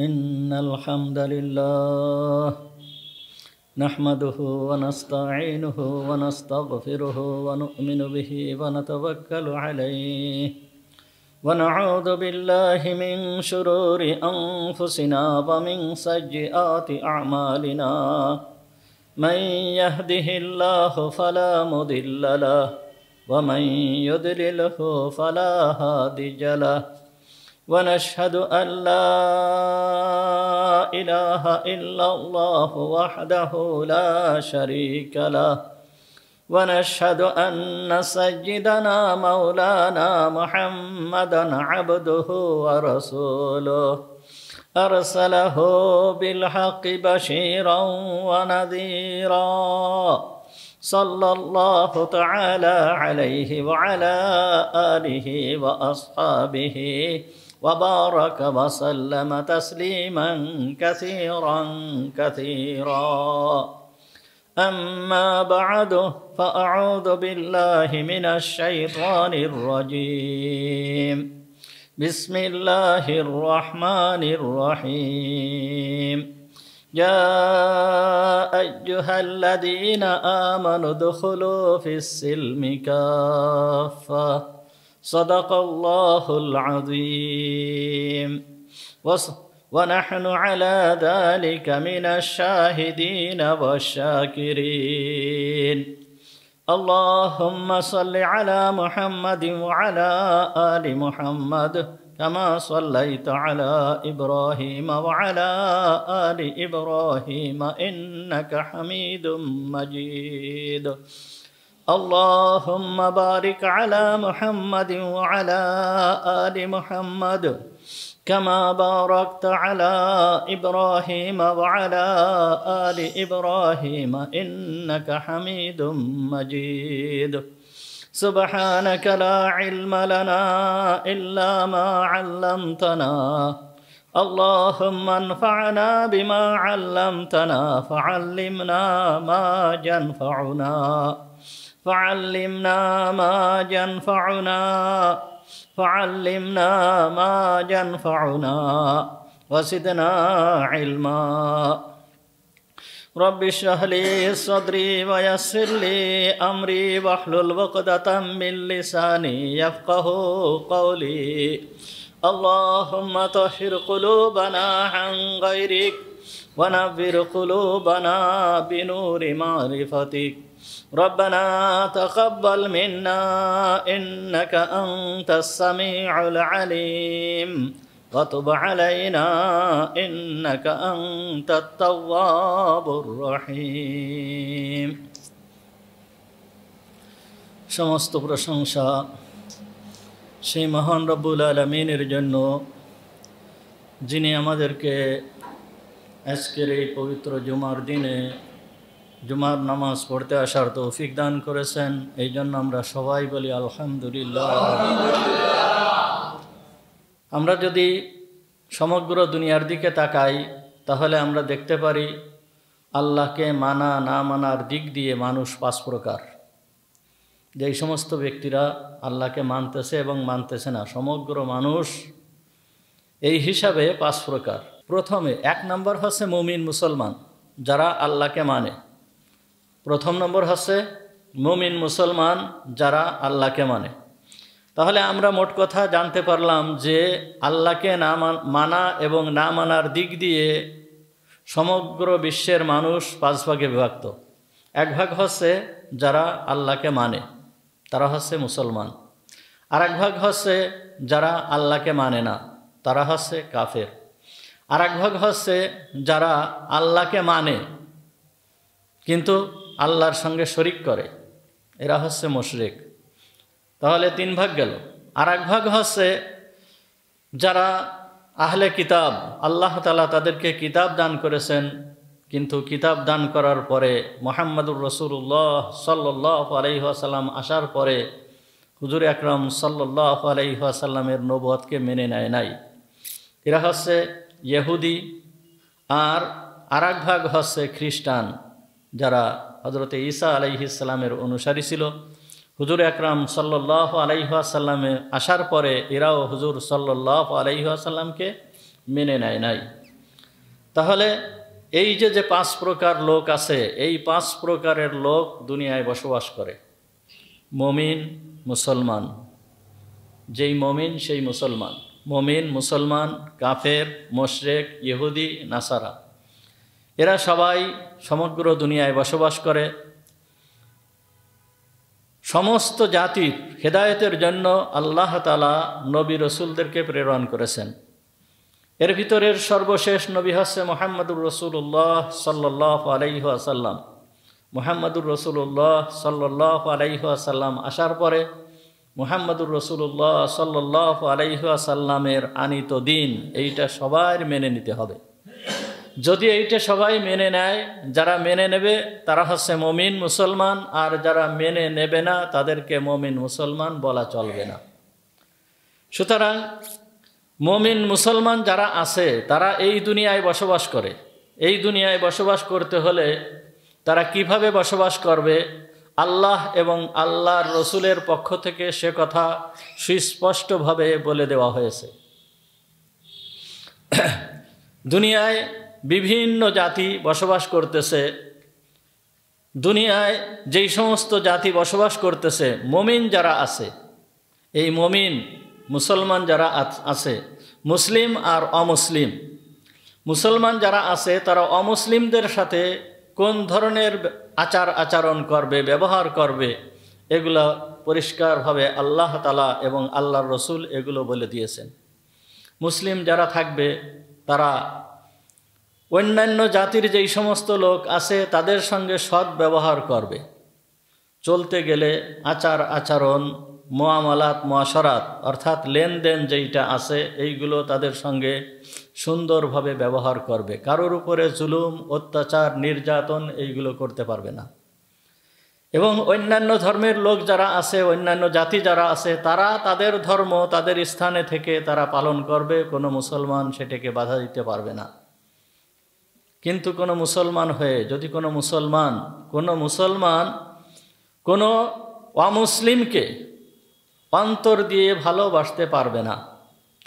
إن الحمد لله نحمده ونستعينه ونستغفره ونؤمن به ونتوكل عليه ونعوذ بالله من شرور أنفسنا ومن سيئات أعمالنا من يهده الله فلا مضل له ومن يضلله فلا هادي له ونشهد أن لا إله إلا الله وحده لا شريك له ونشهد أن سيدنا مولانا محمدا عبده ورسوله أرسله بالحق بشيرا ونذيرا صلى الله تعالى عليه وعلى آله وأصحابه وبارك وسلم تسليما كثيرا كثيرا أما بعد فأعوذ بالله من الشيطان الرجيم بسم الله الرحمن الرحيم يا أيها الذين آمنوا ادخلوا في السلم كافة صدق الله العظيم ونحن على ذلك من الشاهدين والشاكرين اللهم صل على محمد وعلى آل محمد كما صليت على إبراهيم وعلى آل إبراهيم إنك حميد مجيد اللهم بارك على محمد وعلى آل محمد كما باركت على إبراهيم وعلى آل إبراهيم إنك حميد مجيد سبحانك لا علم لنا إلا ما علمتنا اللهم انفعنا بما علمتنا فعلمنا ما ينفعنا فعلمنا ما ينفعنا فعلمنا ما ينفعنا وزدنا علما رب اشرح لي صدري ويسر لي أمري واحلل عقدة من لساني يفقهوا قولي اللهم طهر قلوبنا عن غيرك ونور قلوبنا بنور معرفتك ربنا تقبل منا إنك أنت السميع العليم وتب علينا إنك أنت التواب الرحيم সমস্ত প্রশংসা সেই মহান রব্বুল আলামিনের জন্য যিনি আমাদেরকে আজকের এই পবিত্র জুমার দিনে জুমার নামাজ পড়তে আসার তৌফিক দান করেছেন এই জন্য আমরা সবাই বলি আলহামদুলিল্লাহ। আমরা যদি সমগ্র দুনিয়ার দিকে তাকাই তাহলে আমরা দেখতে পারি আল্লাহকে মানা না মানার দিক দিয়ে মানুষ পাঁচ প্রকার। যেই সমস্ত ব্যক্তিরা আল্লাহকে মানতেছে এবং মানতেছে না সমগ্র মানুষ এই হিসাবে পাঁচ প্রকার। প্রথমে এক নম্বর হচ্ছে মুমিন মুসলমান যারা আল্লাহকে মানে। প্রথম নম্বর হচ্ছে মুমিন মুসলমান যারা আল্লাহকে মানে। তাহলে আমরা মোট কথা জানতে পারলাম যে আল্লাহকে না মানা এবং না মানার দিক দিয়ে সমগ্র বিশ্বের মানুষ পাঁচ ভাগে বিভক্ত। এক ভাগ হচ্ছে যারা আল্লাহকে মানে, তারা হচ্ছে মুসলমান। আর এক ভাগ হচ্ছে যারা আল্লাহকে মানে না, তারা হচ্ছে কাফের। আর এক ভাগ হচ্ছে যারা আল্লাহকে মানে কিন্তু আল্লাহর সঙ্গে শরিক করে, এরা হচ্ছে মুশরিক। তাহলে তিন ভাগ গেল। আর এক ভাগ হচ্ছে যারা আহলে কিতাব, আল্লাহ তাআলা তাদেরকে কিতাব দান করেছেন কিন্তু কিতাব দান করার পরে মুহাম্মদুর রাসূলুল্লাহ সাল্লাল্লাহু আলাইহি ওয়াসাল্লাম আসার পরে হুজুর আকরাম সাল্লাল্লাহু আলাইহি ওয়াসাল্লামের নবুয়তকে মেনে নেয় নাই, এরা হচ্ছে ইহুদি। আর আরেক ভাগ হচ্ছে খ্রিস্টান যারা হযরতে ঈসা আলাইহিস সালামের অনুসারী ছিল। হুজুর আকরাম সাল্লাল্লাহু আলাইহি ওয়াসাল্লামে আসার পরে এরাও হুজুর সাল্লাল্লাহু আলাইহি ওয়াসাল্লামকে মেনে নেয় নাই। তাহলে এই যে পাঁচ প্রকার লোক আছে, এই পাঁচ প্রকারের লোক দুনিয়ায় বসবাস করে। মমিন, মুসলমান, যেই মমিন সেই মুসলমান। মমিন, মুসলমান, কাফের, মুশরিক, ইহুদি, নাসারা, এরা সবাই সমগ্র দুনিয়ায় বসবাস করে। সমস্ত জাতির হেদায়েতের জন্য আল্লাহ তাআলা নবী রসুলদেরকে প্রেরণ করেছেন। এর ভিতরের সর্বশেষ নবী হচ্ছে মুহাম্মদুর রাসূলুল্লাহ সাল্লাল্লাহু আলাইহি ওয়াসাল্লাম। মুহাম্মদুর রাসূলুল্লাহ সাল্লাল্লাহু আলাইহি ওয়াসাল্লাম আসার পরে মুহাম্মদুর রাসূলুল্লাহ সাল্লাল্লাহু আলাইহি ওয়াসাল্লামের আনিত দিন এইটা সবার মেনে নিতে হবে। যদি এইটা সবাই মেনে নেয়, যারা মেনে নেবে তারা হচ্ছে মমিন মুসলমান, আর যারা মেনে নেবে না তাদেরকে মমিন মুসলমান বলা চলবে না। সুতরাং মমিন মুসলমান যারা আছে তারা এই দুনিয়ায় বসবাস করে। এই দুনিয়ায় বসবাস করতে হলে তারা কিভাবে বসবাস করবে, আল্লাহ এবং আল্লাহর রসুলের পক্ষ থেকে সে কথা সুস্পষ্টভাবে বলে দেওয়া হয়েছে। দুনিয়ায় বিভিন্ন জাতি বসবাস করতেছে। দুনিয়ায় যেই সমস্ত জাতি বসবাস করতেছে, মমিন যারা আছে, এই মমিন মুসলমান যারা আছে, মুসলিম আর অমুসলিম, মুসলমান যারা আছে তারা অমুসলিমদের সাথে কোন ধরনের আচার আচরণ করবে, ব্যবহার করবে, এগুলো পরিষ্কারভাবে আল্লাহ তাআলা এবং আল্লাহর রসুল এগুলো বলে দিয়েছেন। মুসলিম যারা থাকবে তারা অন্যান্য জাতির যেই সমস্ত লোক আছে তাদের সঙ্গে সৎ ব্যবহার করবে। চলতে গেলে আচার আচরণ, মুআমালাত, মুআশারাত অর্থাৎ লেনদেন যেইটা আছে এইগুলো তাদের সঙ্গে সুন্দরভাবে ব্যবহার করবে। কারোর উপরে জুলুম, অত্যাচার, নির্যাতন এইগুলো করতে পারবে না। এবং অন্যান্য ধর্মের লোক যারা আছে, অন্যান্য জাতি যারা আছে, তারা তাদের ধর্ম তাদের স্থানে থেকে তারা পালন করবে, কোনো মুসলমান সেটাকে বাধা দিতে পারবে না। কিন্তু কোনো মুসলমান হয়ে যদি কোনো মুসলমান কোনো অমুসলিমকে অন্তর দিয়ে ভালোবাসতে পারবে না,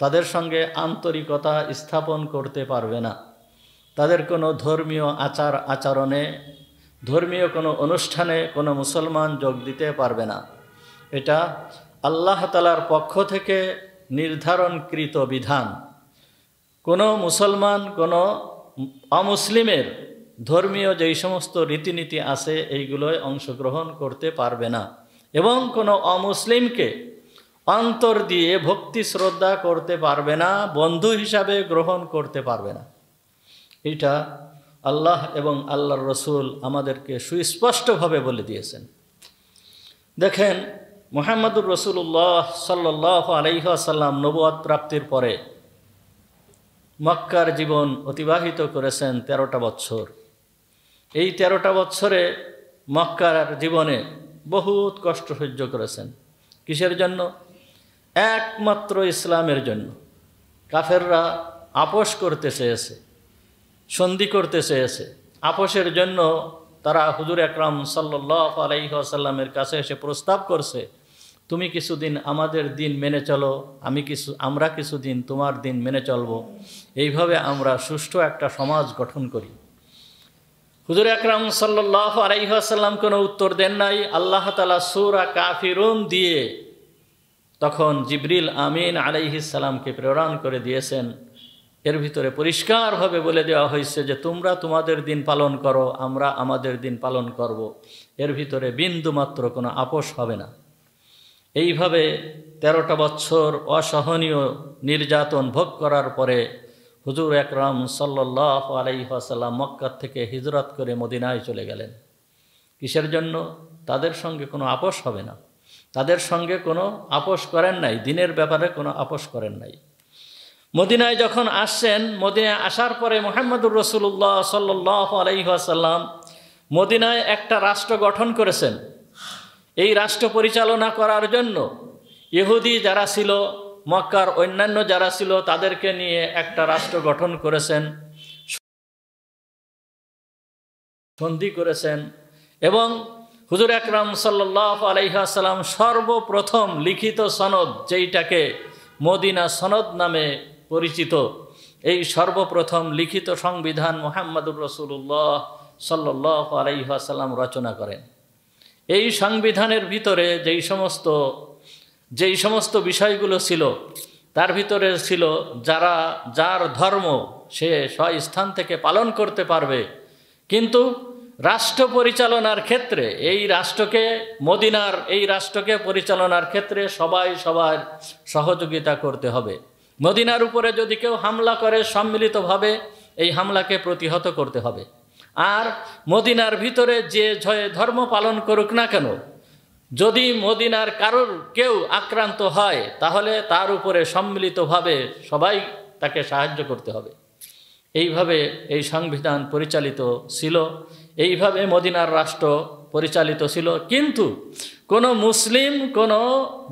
তাদের সঙ্গে আন্তরিকতা স্থাপন করতে পারবে না, তাদের কোনো ধর্মীয় আচার আচরণে, ধর্মীয় কোনো অনুষ্ঠানে কোনো মুসলমান যোগ দিতে পারবে না। এটা আল্লাহ তাআলার পক্ষ থেকে নির্ধারণকৃত বিধান। কোনো মুসলমান কোনো অমুসলিমের ধর্মীয় যেই সমস্ত রীতিনীতি আছে এইগুলোয় অংশগ্রহণ করতে পারবে না, এবং কোনো অমুসলিমকে অন্তর দিয়ে ভক্তি শ্রদ্ধা করতে পারবে না, বন্ধু হিসাবে গ্রহণ করতে পারবে না। এটা আল্লাহ এবং আল্লাহর রসুল আমাদেরকে সুস্পষ্টভাবে বলে দিয়েছেন। দেখেন, মুহাম্মদুর রাসূলুল্লাহ সাল্লাল্লাহু আলাইহি ওয়াসাল্লাম নবুয়ত প্রাপ্তির পরে মক্কার জীবন অতিবাহিত করেছেন 13টা বছর। এই 13টা বছরে মক্কার জীবনে বহুত কষ্ট সহ্য করেছেন। কিসের জন্য? একমাত্র ইসলামের জন্য। কাফেররা আপোষ করতে চেয়েছে, সন্ধি করতে চেয়েছে। আপোষের জন্য তারা হুজুর আকরাম সাল্লাল্লাহু আলাইহি ওয়াসাল্লামের কাছে এসে প্রস্তাব করছে, তুমি কিছুদিন আমাদের দিন মেনে চলো, আমরা কিছুদিন তোমার দিন মেনে চলবো, এইভাবে আমরা সুষ্ঠু একটা সমাজ গঠন করি। হুজুর আকরাম সাল্লাল্লাহু আলাইহি ওয়াসাল্লাম কোনো উত্তর দেন নাই। আল্লাহ তাআলা সূরা কাফিরুন দিয়ে তখন জিবরিল আমিন আলাইহিস সালামকে প্রেরণ করে দিয়েছেন। এর ভিতরে পরিষ্কারভাবে বলে দেওয়া হয়েছে যে তোমরা তোমাদের দিন পালন করো, আমরা আমাদের দিন পালন করব। এর ভিতরে বিন্দুমাত্র কোনো আপোষ হবে না। এইভাবে 13টা বছর অসহনীয় নির্যাতন ভোগ করার পরে হুজুর আকরাম সাল্লাল্লাহু আলাইহি ওয়াসাল্লাম মক্কা থেকে হিজরত করে মদিনায় চলে গেলেন। কিসের জন্য? তাদের সঙ্গে কোনো আপোষ হবে না, তাদের সঙ্গে কোনো আপোষ করেন নাই, দিনের ব্যাপারে কোনো আপোষ করেন নাই। মদিনায় যখন আসছেন, মদিনায় আসার পরে মুহাম্মদুর রাসূলুল্লাহ সাল্লাল্লাহু আলাইহি ওয়াসাল্লাম মদিনায় একটা রাষ্ট্র গঠন করেছেন। এই রাষ্ট্র পরিচালনা করার জন্য ইহুদি যারা ছিল, মক্কার অন্যান্য যারা ছিল, তাদেরকে নিয়ে একটা রাষ্ট্র গঠন করেছেন, সন্ধি করেছেন। এবং হুজুর আকরাম সাল্লাল্লাহু আলাইহি ওয়াসাল্লাম সর্বপ্রথম লিখিত সনদ, যেইটাকে মদিনা সনদ নামে পরিচিত, এই সর্বপ্রথম লিখিত সংবিধান মুহাম্মদুর রাসূলুল্লাহ সাল্লাল্লাহু আলাইহি ওয়াসাল্লাম রচনা করেন। এই সংবিধানের ভিতরে যেই সমস্ত বিষয়গুলো ছিল তার ভিতরে ছিল যার ধর্ম সে স্বস্থান থেকে পালন করতে পারবে, কিন্তু রাষ্ট্র পরিচালনার ক্ষেত্রে এই রাষ্ট্রকে পরিচালনার ক্ষেত্রে সবার সহযোগিতা করতে হবে। মদিনার উপরে যদি কেউ হামলা করে সম্মিলিতভাবে এই হামলাকে প্রতিহত করতে হবে। আর মদিনার ভিতরে যে ধর্ম পালন করুক না কেন, যদি মদিনার কারোর কেউ আক্রান্ত হয় তাহলে তার উপরে সম্মিলিতভাবে সবাই তাকে সাহায্য করতে হবে। এইভাবে এই সংবিধান পরিচালিত ছিল, এইভাবে মদিনার রাষ্ট্র পরিচালিত ছিল। কিন্তু কোনো মুসলিম কোনো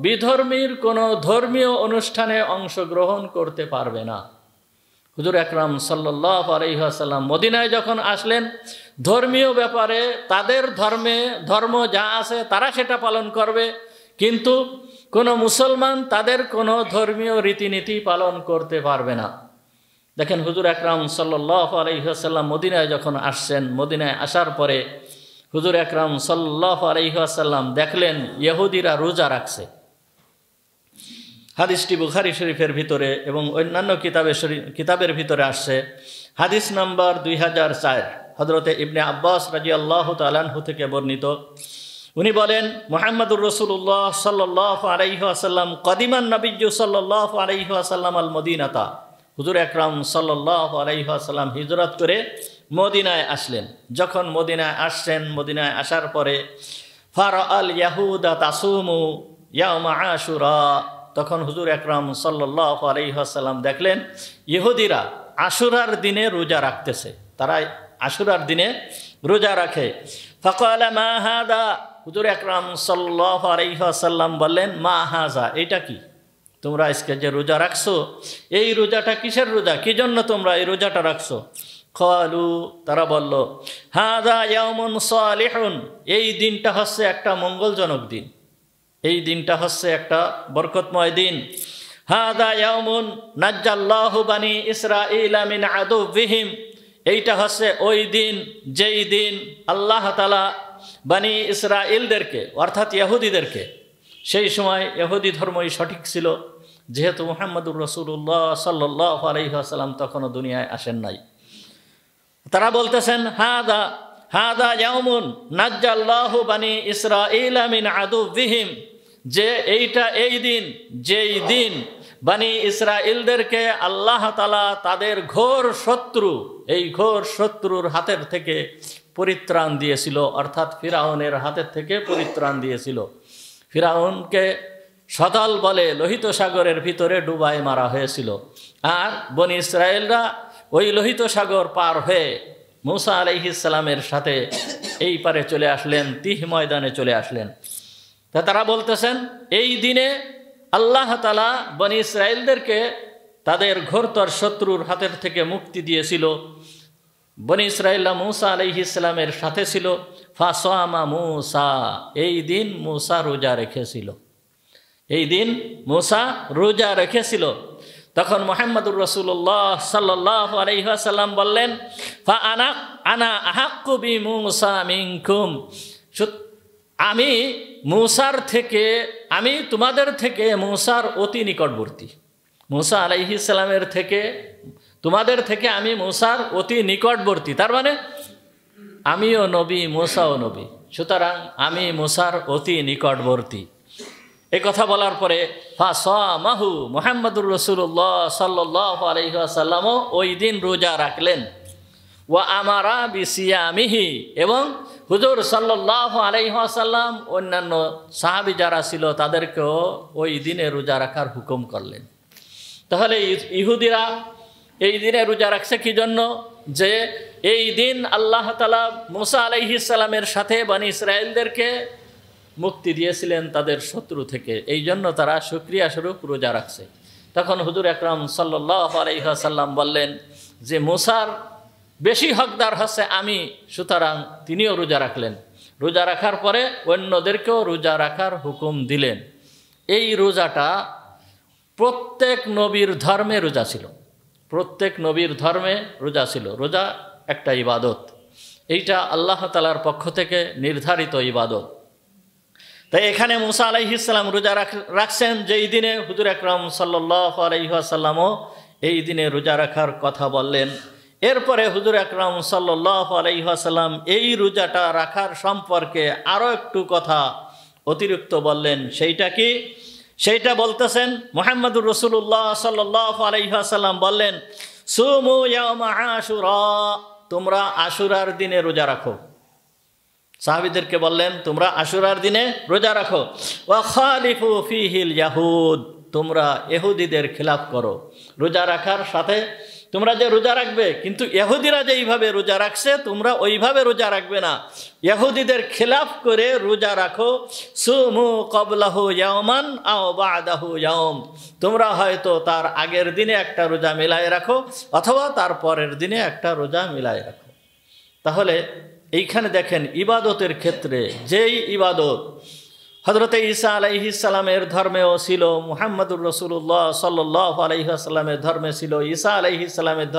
বিধর্মীর কোনো ধর্মীয় অনুষ্ঠানে অংশগ্রহণ করতে পারবে না। হুজুর আকরাম সাল্লাল্লাহু আলাইহি ওয়াসাল্লাম মদিনায় যখন আসলেন, ধর্মীয় ব্যাপারে তাদের ধর্ম যা আছে তারা সেটা পালন করবে, কিন্তু কোনো মুসলমান তাদের কোনো ধর্মীয় রীতিনীতি পালন করতে পারবে না। দেখেন, হুজুর আকরাম সাল্লাল্লাহু আলাইহি ওয়াসাল্লাম মদিনায় যখন আসছেন, মদিনায় আসার পরে হুজুর আকরাম সাল্লাল্লাহু আলাইহি ওয়াসাল্লাম দেখলেন ইহুদিরা রোজা রাখছে। হাদিসটি বুখারী শরীফের ভিতরে এবং অন্যান্য কিতাবের ভিতরে আসছে। হাদিস নাম্বার 2004, হযরতে ইবনে আব্বাস রাদিয়াল্লাহু তাআলা আনহু থেকে বর্ণিত। উনি বলেন, মুহাম্মদুর রাসূলুল্লাহ সাল্লাল্লাহু আলাইহি ওয়াসাল্লাম কদিমান নবিয়্যু সাল্লাল্লাহু আলাইহি ওয়াসাল্লাম আল মদিনাতা। হুজুর আকরাম সাল্লাল্লাহু আলাইহি ওয়াসাল্লাম হিজরত করে মদিনায় আসলেন। যখন মদিনায় আসছেন, মদিনায় আসার পরে ফারাআল ইয়াহুদা তাসুমু ইয়াউমা আশুরা, তখন হুজুর আকরাম সাল্লাল্লাহু আলাইহি ওয়াসাল্লাম দেখলেন ইহুদিরা আশুরার দিনে রোজা রাখতেছে, তারা আশুরার দিনে রোজা রাখে। ফাকালা মা হাদা, হুজুর আকরাম সাল্লাল্লাহু আলাইহি ওয়াসাল্লাম বললেন, মা হাজা, এটা কি? তোমরা আজকে যে রোজা রাখছো, এই রোজাটা কিসের রোজা? কি জন্য তোমরা এই রোজাটা রাখছো? ক্বালু, তারা বলল, হাদা ইয়াউমুন সালিহুন, এই দিনটা হচ্ছে একটা মঙ্গলজনক দিন, এই দিনটা হচ্ছে একটা বরকতময় দিন। হাদা ইয়াউমুন নাজ্জাল্লাহু বানি ইসরাঈলা মিন আদুবিহিম, এইটা হচ্ছে ওই দিন যেই দিন আল্লাহ তাআলা বানি ইসরাঈলদেরকে অর্থাৎ ইহুদিদেরকে, সেই সময় ইহুদি ধর্মই সঠিক ছিল, যেহেতু মুহাম্মদুর রাসূলুল্লাহ সাল্লাল্লাহু আলাইহি ওয়াসাল্লাম তখনও দুনিয়ায় আসেন নাই। তারা বলতেছেন, হাদা ইয়াউমুন নাজ্জাল্লাহু বানি ইসরাঈলা মিন আদুবিহিম, যে এইটা এই দিন যেই দিন বানি ইসরাঈলদেরকে আল্লাহ তাআলা তাদের ঘোর শত্রু, এই ঘোর শত্রুর হাতের থেকে পরিত্রাণ দিয়েছিল, অর্থাৎ ফিরাউনের হাতের থেকে পরিত্রাণ দিয়েছিল। ফিরাউনকে সদল বলে লোহিত সাগরের ভিতরে ডুবাই মারা হয়েছিল, আর বনি ইসরায়েলরা ওই লোহিত সাগর পার হয়ে মূসা আলাইহিস সালামের সাথে এই পারে চলে আসলেন, তিহ ময়দানে চলে আসলেন। তা তারা বলতেছেন, এই দিনে আল্লাহ তাআলা বনি ইসরায়েলদেরকে তাদের ঘোরতর শত্রুর হাতের থেকে মুক্তি দিয়েছিল। বনি ইসরায়েলরা মূসা আলাইহিস সালামের সাথে ছিল। ফাসামা মূসা, এই দিন মূসা রোজা রেখেছিল, এই দিন মূসা রোজা রেখেছিল। তখন মুহাম্মদুর রাসূলুল্লাহ সাল্লাল্লাহু আলাইহি ওয়াসাল্লাম বললেন, ফা আনা আহাক্কু বি মূসা মিনকুম, আমি তোমাদের থেকে মূসার অতি নিকটবর্তী। মূসা আলাইহিস সালামের থেকে তোমাদের থেকে আমি মূসার অতি নিকটবর্তী, তার মানে আমিও নবী, মূসাও নবী, সুতরাং আমি মূসার অতি নিকটবর্তী। এই কথা বলার পরে ফাসামাহু, মুহাম্মদুর রাসূলুল্লাহ সাল্লাল্লাহু আলাইহি ওয়াসাল্লামও ওই দিন রোজা রাখলেন। ওয়া আমারা বিসিয়ামিহি, এবং হুজুর সাল্লাল্লাহু আলাইহি ওয়াসাল্লাম অন্যান্য সাহাবী যারা ছিল তাদেরকেও ওই দিনে রোজা রাখার হুকুম করলেন। তাহলে ইহুদিরা এই দিনে রোজা রাখছে কি জন্য? যে এই দিন আল্লাহ তাআলা মূসা আলাইহিস সালামের সাথে বনি ইসরায়েলদেরকে মুক্তি দিয়েছিলেন তাদের শত্রু থেকে, এই জন্য তারা শুকরিয়া স্বরূপ রোজা রাখছে। তখন হুজুর আকরাম সাল্লাল্লাহু আলাইহি ওয়াসাল্লাম বললেন যে মূসার বেশি হকদার হচ্ছে আমি, সুতরাং তিনিও রোজা রাখলেন। রোজা রাখার পরে অন্যদেরকেও রোজা রাখার হুকুম দিলেন। এই রোজাটা প্রত্যেক নবীর ধর্মে রোজা ছিল, প্রত্যেক নবীর ধর্মে রোজা ছিল। রোজা একটা ইবাদত, এইটা আল্লাহ তাআলার পক্ষ থেকে নির্ধারিত ইবাদত। তাই এখানে মুসা আলাইহিস সালাম রোজা রাখছেন যেই দিনে, হুজুর আকরাম সাল্লাল্লাহু আলাইহি ওয়াসাল্লামও এই দিনে রোজা রাখার কথা বললেন। এরপরে হুজুর আকরাম সাল্লাল্লাহু আলাইহি ওয়াসাল্লাম এই রোজাটা রাখার সম্পর্কে আরও একটু কথা অতিরিক্ত বললেন। সেইটা কি? সেইটা বলতেছেন মুহাম্মদুর রাসূলুল্লাহ সাল্লাল্লাহু আলাইহি ওয়াসাল্লাম বললেন, সুমু ইয়াওমা আশুরা, তোমরা আশুরার দিনে রোজা রাখো। সাহাবীদেরকে বললেন, তোমরা আশুরার দিনে রোজা রাখো। ওয়া খালিফু ফিহিল ইয়াহুদ, তোমরা ইহুদিদের খিলাফ করো। রোজা রাখার সাথে তোমরা যে রোজা রাখবে, কিন্তু ইহুদিরা যেইভাবে রোজা রাখছে তোমরা ওইভাবে রোজা রাখবে না, ইহুদিদের খিলাফ করে রোজা রাখো। সুমু ক্বাবলাহু ইয়াওমান আও বা'দাহু ইয়াওম, তোমরা হয়তো তার আগের দিনে একটা রোজা মিলায় রাখো অথবা তার পরের দিনে একটা রোজা মিলায় রাখো। তাহলে এইখানে দেখেন ইবাদতের ক্ষেত্রে যেই ইবাদত হযরত ঈসা আলাইহিস সালামের ধর্মেও ছিল, মুহাম্মদুর রাসূলুল্লাহ সাল্লাল্লাহু আলাইহি ওয়াসাল্লামের ধর্মে ছিল, ঈসা আলাইহিস সালামের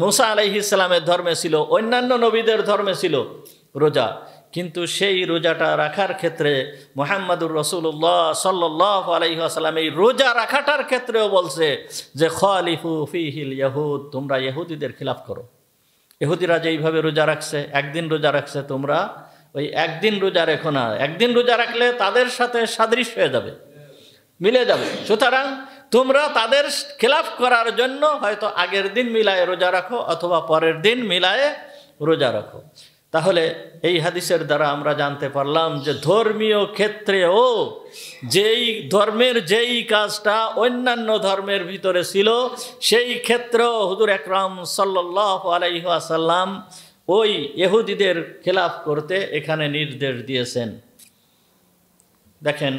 মুসা আলাইহিস সালামের ধর্মে ছিল, অন্যান্য নবীদের ধর্মে ছিল রোজা। কিন্তু সেই রোজাটা রাখার ক্ষেত্রে মুহাম্মদুর রাসূলুল্লাহ সাল্লাল্লাহু আলাইহি ওয়াসাল্লাম এই রোজা রাখাটার ক্ষেত্রেও বলছে যে খালিফু ফিহিল ইয়াহুদ, তোমরা ইহুদিদের খিলাফ করো। ইহুদিরা যেইভাবে রোজা রাখছে, একদিন রোজা রাখছে, তোমরা ওই একদিন রোজা রেখো না। একদিন রোজা রাখলে তাদের সাথে সাদৃশ্য হয়ে যাবে, মিলে যাবে। সুতরাং তোমরা তাদের খেলাফ করার জন্য হয়তো আগের দিন মিলায়ে রোজা রাখো অথবা পরের দিন মিলায়ে রোজা রাখো। তাহলে এই হাদিসের দ্বারা আমরা জানতে পারলাম যে ধর্মীয় ক্ষেত্রেও যেই ধর্মের যেই কাজটা অন্যান্য ধর্মের ভিতরে ছিল, সেই ক্ষেত্রেও হুজুর আকরাম সাল্লাল্লাহু আলাইহি ওয়াসাল্লাম ওই ইহুদিদের খেলাফ করতে এখানে নির্দেশ দিয়েছেন। দেখেন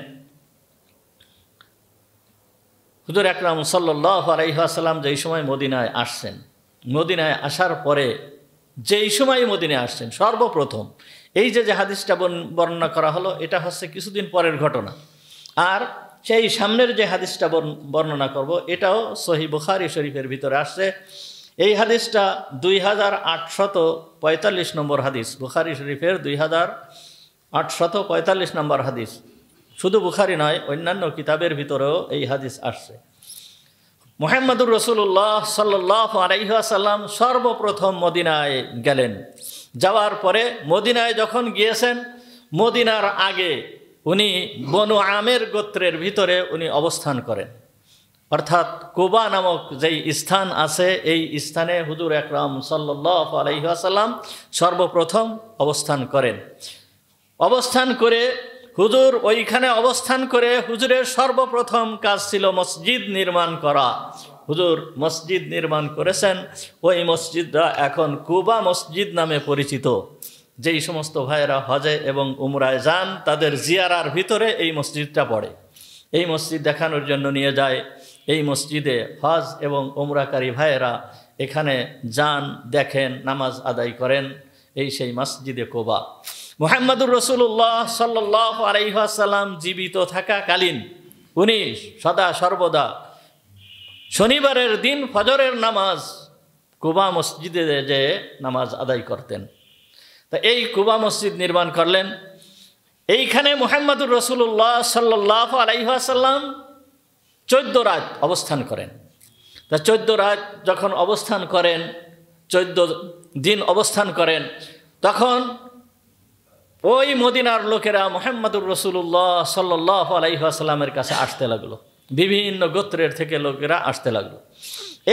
হুজুর আকরাম সাল্লাল্লাহু আলাইহি ওয়াসাল্লাম যেই সময় মদিনায় আসছেন, মদিনায় আসার পরে যেই সময় মদিনায় আসছেন সর্বপ্রথম এই যে হাদিসটা বর্ণনা করা হলো, এটা হচ্ছে কিছুদিন পরের ঘটনা। আর সেই সামনের যে হাদিসটা বর্ণনা করব, এটাও সহিহ বুখারী শরীফের ভিতরে আসছে। এই হাদিসটা 2845 নম্বর হাদিস, বুখারী শরীফের 2845 নম্বর হাদিস। শুধু বুখারী নয়, অন্যান্য কিতাবের ভিতরেও এই হাদিস আসছে। মুহাম্মদুর রাসূলুল্লাহ সাল্লাল্লাহু আলাইহি ওয়াসাল্লাম সর্বপ্রথম মদিনায় গেলেন। যাওয়ার পরে মদিনায় যখন গিয়েছেন, মদিনার আগে উনি বনু আমের গোত্রের ভিতরে উনি অবস্থান করেন। অর্থাৎ কুবা নামক যেই স্থান আছে, এই স্থানে হুজুর আকরাম সাল্লাল্লাহু আলাইহি ওয়াসাল্লাম সর্বপ্রথম অবস্থান করেন। অবস্থান করে হুজুর ওইখানে অবস্থান করে হুজুরের সর্বপ্রথম কাজ ছিল মসজিদ নির্মাণ করা। হুজুর মসজিদ নির্মাণ করেছেন। ওই মসজিদটা এখন কুবা মসজিদ নামে পরিচিত। যেই সমস্ত ভাইয়েরা হজে এবং উমরায় যান, তাদের জিয়ারার ভিতরে এই মসজিদটা পড়ে। এই মসজিদ দেখানোর জন্য নিয়ে যায়। এই মসজিদে হজ এবং উমরাকারী ভাইয়েরা এখানে যান, দেখেন, নামাজ আদায় করেন। এই সেই মসজিদে কুবা। মুহাম্মদুর রাসূলুল্লাহ সাল্লাল্লাহু আলাইহি ওয়াসাল্লাম জীবিত থাকাকালীন উনি সদা সর্বদা শনিবারের দিন ফজরের নামাজ কুবা মসজিদে যে নামাজ আদায় করতেন। তা এই কুবা মসজিদ নির্মাণ করলেন। এইখানে মুহাম্মদুর রাসূলুল্লাহ সাল্লাল্লাহু আলাইহি ওয়াসাল্লাম 14 রাত অবস্থান করেন। তা 14 রাত যখন অবস্থান করেন, 14 দিন অবস্থান করেন, তখন ওই মদিনার লোকেরা মুহাম্মদুর রাসূলুল্লাহ সাল্লাল্লাহু আলাইহি ওয়াসাল্লামের কাছে আসতে লাগলো। বিভিন্ন গোত্রের থেকে লোকেরা আসতে লাগলো।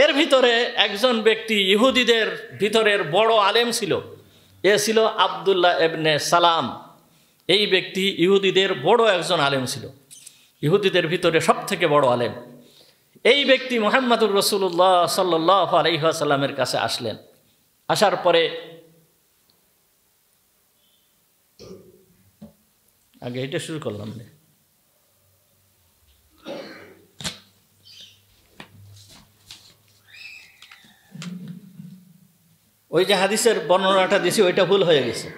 এর ভিতরে একজন ব্যক্তি ইহুদিদের ভিতরের বড় আলেম ছিল। এ ছিল আব্দুল্লাহ ইবনে সালাম। এই ব্যক্তি ইহুদিদের বড় একজন আলেম ছিল, ইহুদিদের ভিতরে সবথেকে বড় আলেম। এই ব্যক্তি মুহাম্মদুর রাসূলুল্লাহ সাল্লাল্লাহু আলাইহি ওয়াসাল্লামের কাছে আসলেন। আসার পরে আগে এটা শুরু করলাম না, ওই যে হাদিসের বর্ণনাটা দিছি ওইটা ভুল হয়ে গেছে।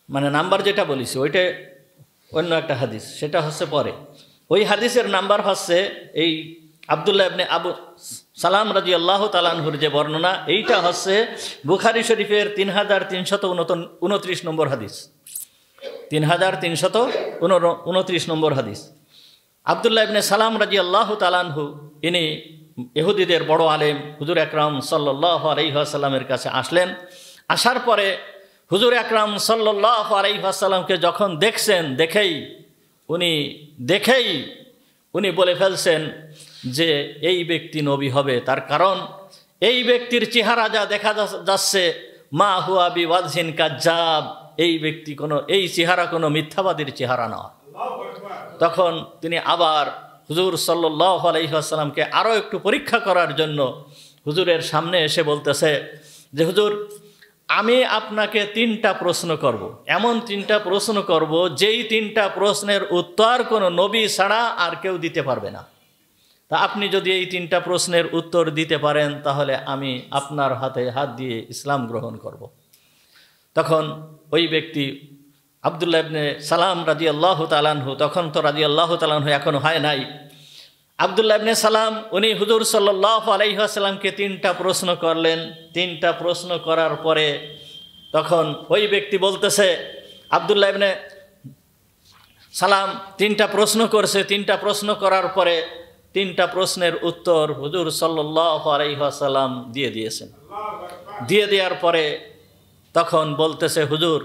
মানে নাম্বার যেটা বলেছি ওইটা অন্য একটা হাদিস, সেটা হচ্ছে পরে। ওই হাদিসের নাম্বার হচ্ছে এই আব্দুল্লাহ ইবনে আবু সালাম রাদিয়াল্লাহু তাআলা আনহুর যে বর্ণনা, এইটা হচ্ছে বুখারী শরীফের 3329 নম্বর হাদিস, 3329 নম্বর হাদিস। আব্দুল্লাহ ইবনে সালাম রাদিয়াল্লাহু তাআলা আনহু, ইনি ইহুদিদের বড় আলেম, হুজুর আকরাম সাল্লাল্লাহু আলাইহি ওয়াসাল্লামের কাছে আসলেন। আসার পরে হুজুর আকরাম সাল্লাল্লাহু আলাইহি ওয়াসাল্লামকে যখন দেখছেন, দেখেই উনি বলে ফেলছেন যে এই ব্যক্তি নবী হবে। তার কারণ এই ব্যক্তির চেহারা যা দেখা যাচ্ছে, মা হুয়া বিওয়াজহিন কাজ্জাব, এই চেহারা কোনো মিথ্যাবাদীর চেহারা না। তখন তিনি আবার হুজুর সাল্লাল্লাহু আলাইহি ওয়াসাল্লামকে আরও একটু পরীক্ষা করার জন্য হুজুরের সামনে এসে বলতেছে যে হুজুর, আমি আপনাকে 3টা প্রশ্ন করব, এমন 3টা প্রশ্ন করব যেই 3টা প্রশ্নের উত্তর কোনো নবী ছাড়া আর কেউ দিতে পারবে না। তা আপনি যদি এই 3টা প্রশ্নের উত্তর দিতে পারেন তাহলে আমি আপনার হাতে হাত দিয়ে ইসলাম গ্রহণ করব। তখন ওই ব্যক্তি আব্দুল্লাহ ইবনে সালাম রাদিয়াল্লাহু তাআলা আনহু, তখন তো রাদিয়াল্লাহু তাআলা আনহু এখনো হয় নাই, আব্দুল্লাহ ইবনে সালাম উনি হুজুর সাল্লাল্লাহু আলাইহি ওয়াসাল্লামকে 3টা প্রশ্ন করলেন। 3টা প্রশ্ন করার পরে তখন ওই ব্যক্তি বলতেছে, আব্দুল্লাহ ইবনে সালাম 3টা প্রশ্ন করছে, 3টা প্রশ্ন করার পরে 3টা প্রশ্নের উত্তর হুজুর সাল্লাল্লাহু আলাইহি ওয়াসাল্লাম দিয়ে দিয়েছেন। দিয়ে দেওয়ার পরে তখন বলতেছে, হুজুর,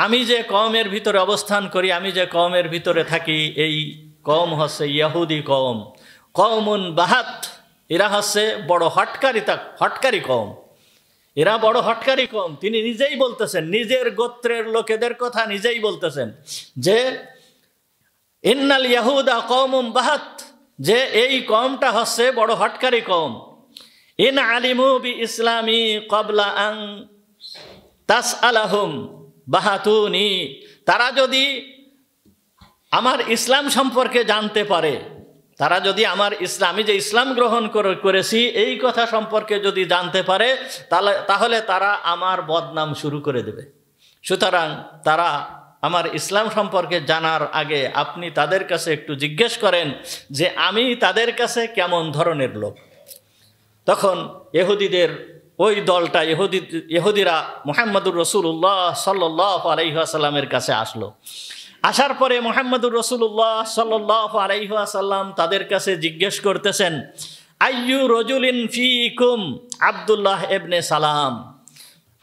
আমি যে কওমের ভিতরে অবস্থান করি, আমি যে কওমের ভিতরে থাকি, এই কওম হচ্ছে ইহুদি কওম, কওমুন বাহাত। এরা হচ্ছে বড় হটকারী কওম, এরা বড় হটকারী কওম। তিনি নিজেই বলতেছেন, নিজের গোত্রের লোকেদের কথা নিজেই বলতেছেন যে ইন্নাল ইয়াহুদা কওমুন বাহাত, যে এই কওমটা হচ্ছে বড় হটকারী কওম। ইন আলিমু বি ইসলামি ক্বাবলা আন তাসআলাহুম বাহাতুনি, তারা যদি আমার ইসলাম সম্পর্কে জানতে পারে, তারা যদি আমার আমি যে ইসলাম গ্রহণ করেছি এই কথা সম্পর্কে যদি জানতে পারে, তাহলে তারা আমার বদনাম শুরু করে দেবে। সুতরাং তারা আমার ইসলাম সম্পর্কে জানার আগে আপনি তাদের কাছে একটু জিজ্ঞেস করেন যে আমি তাদের কাছে কেমন ধরনের লোক। তখন ইহুদিদের ওই দলটা, ইহুদিরা মুহাম্মদুর রাসূলুল্লাহ সাল্লাল্লাহু আলাইহি ওয়াসাল্লামের কাছে আসলো। আসার পরে মুহাম্মদুর রাসূলুল্লাহ সাল্লাল্লাহু আলাইহি ওয়াসাল্লাম তাদের কাছে জিজ্ঞেস করতেছেন, আইয়ু রাজুলিন ফিকুম আব্দুল্লাহ ইবনে সালাম,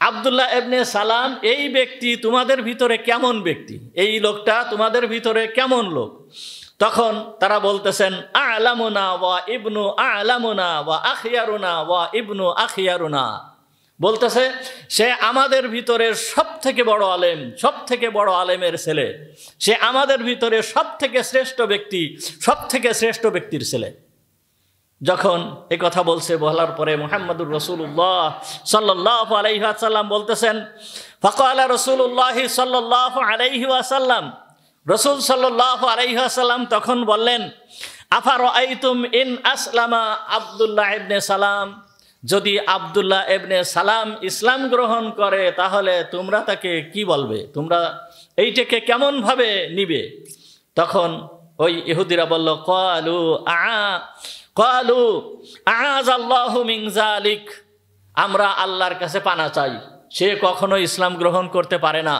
আব্দুল্লাহ ইবনে সালাম এই ব্যক্তি তোমাদের ভিতরে কেমন ব্যক্তি, এই লোকটা তোমাদের ভিতরে কেমন লোক। তখন তারা বলতেছেন, আ'লামুনা ওয়া ইবনু আ'লামুনা ওয়া আখিয়ারুনা ওয়া ইবনু আখিয়ারুনা, বলতেছে সে আমাদের ভিতরে সবথেকে বড় আলেম, সবথেকে বড় আলেমের ছেলে, সে আমাদের ভিতরে সবথেকে শ্রেষ্ঠ ব্যক্তি, সবথেকে শ্রেষ্ঠ ব্যক্তির ছেলে। যখন এই কথা বলার পরে মুহাম্মদুর রাসূলুল্লাহ সাল্লাল্লাহু আলাইহি ওয়াসাল্লাম বলতেছেন, ফাকালা রাসূলুল্লাহ সাল্লাল্লাহু আলাইহি ওয়াসাল্লাম, রাসূল সাল্লাল্লাহু আলাইহি ওয়াসাল্লাম তখন বললেন, আফারাআইতুম ইন আসলামা আব্দুল্লাহ ইবনে সালাম, যদি আব্দুল্লাহ ইবনে সালাম ইসলাম গ্রহণ করে তাহলে তোমরা তাকে কি বলবে, তোমরা এইটাকে কেমন ভাবে নিবে। তখন ওই ইহুদিরা বলল, ক্বালু আ'আযাল্লাহু মিন যালিক, আমরা আল্লাহর কাছে পানা চাই, সে কখনো ইসলাম গ্রহণ করতে পারে না।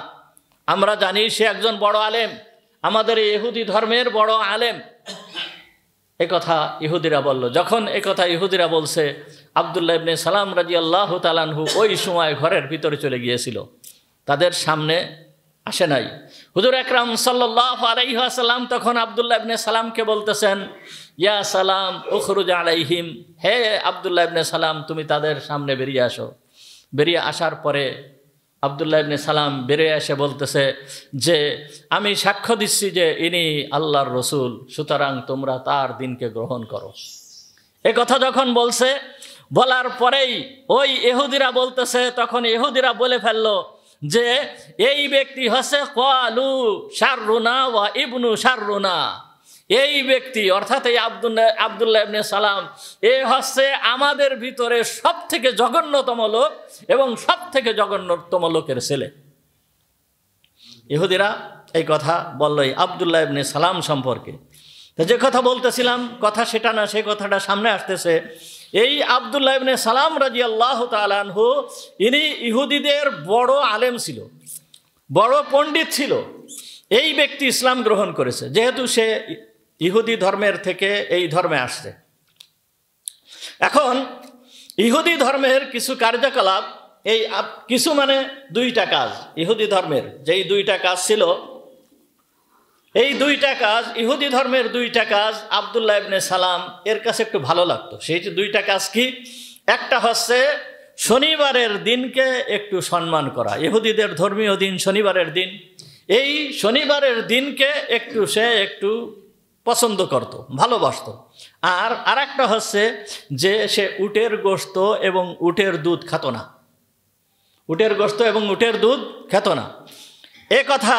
আমরা জানি সে একজন বড় আলেম, আমাদের ইহুদি ধর্মের বড় আলেম। একথা ইহুদিরা বলল। যখন একথা ইহুদিরা বলছে, আব্দুল্লাহ ইবনে সালাম রাদিয়াল্লাহু তাআলা আনহু ওই সময় ঘরের ভিতরে চলে গিয়েছিল, তাদের সামনে আসে নাই। হুজুর আকরাম সাল্লাল্লাহু আলাইহি ওয়াসাল্লাম তখন আব্দুল্লাহ ইবনে সালামকে বলতেছেন, ইয়া সালাম উখরুজ আলাইহিম, হে আব্দুল্লাহ ইবনে সালাম তুমি তাদের সামনে বেরিয়ে আসো। বেরিয়ে আসার পরে আব্দুল্লাহ ইবনে সালাম বেরিয়ে এসে বলতেছে যে আমি সাক্ষ্য দিচ্ছি যে ইনি আল্লাহর রসুল, সুতরাং তোমরা তার দিনকে গ্রহণ করো। এ কথা যখন বলছে, বলার পরেই ওই ইহুদিরা বলতেছে, তখন ইহুদিরা বলে ফেললো যে এই ব্যক্তি হচ্ছে ক্বালু শাররুনা ওয়া ইবনু শাররুনা, এই ব্যক্তি অর্থাৎ এই আব্দুল্লাহ ইবনে সালাম এ হচ্ছে আমাদের ভিতরে সব থেকে জঘন্যতম লোক এবং সব থেকে জঘন্যতম লোকের ছেলে। ইহুদিরা এই কথা বললই আব্দুল্লাহ ইবনে সালাম সম্পর্কে। তো যে কথা বলতেছিলাম, কথা সেটা না, সেই কথাটা সামনে আসতেছে। এই আব্দুল্লাহ ইবনে সালাম রাদিয়াল্লাহু তাআলা আনহু ইনি ইহুদিদের বড় আলেম ছিল, বড় পণ্ডিত ছিল। এই ব্যক্তি ইসলাম গ্রহণ করেছে, যেহেতু সে ইহুদি ধর্মের থেকে এই ধর্মে আসছে। এখন ইহুদি ধর্মের কিছু কার্যকলাপ, এই কিছু মানে দুইটা কাজ, ইহুদি ধর্মের যেই দুইটা কাজ ছিল, এই দুইটা কাজ, ইহুদি ধর্মের দুইটা কাজ আব্দুল্লাহ ইবনে সালাম এর কাছে একটু ভালো লাগতো। সেই যে দুইটা কাজ কি? একটা হচ্ছে শনিবারের দিনকে একটু সম্মান করা। ইহুদিদের ধর্মীয় দিন শনিবারের দিন, এই শনিবারের দিনকে সে একটু পছন্দ করত, ভালোবাসত। আর আরেকটা হচ্ছে যে সে উটের গোশত এবং উটের দুধ খেত না, উটের গোশত এবং উটের দুধ খেত না। এ কথা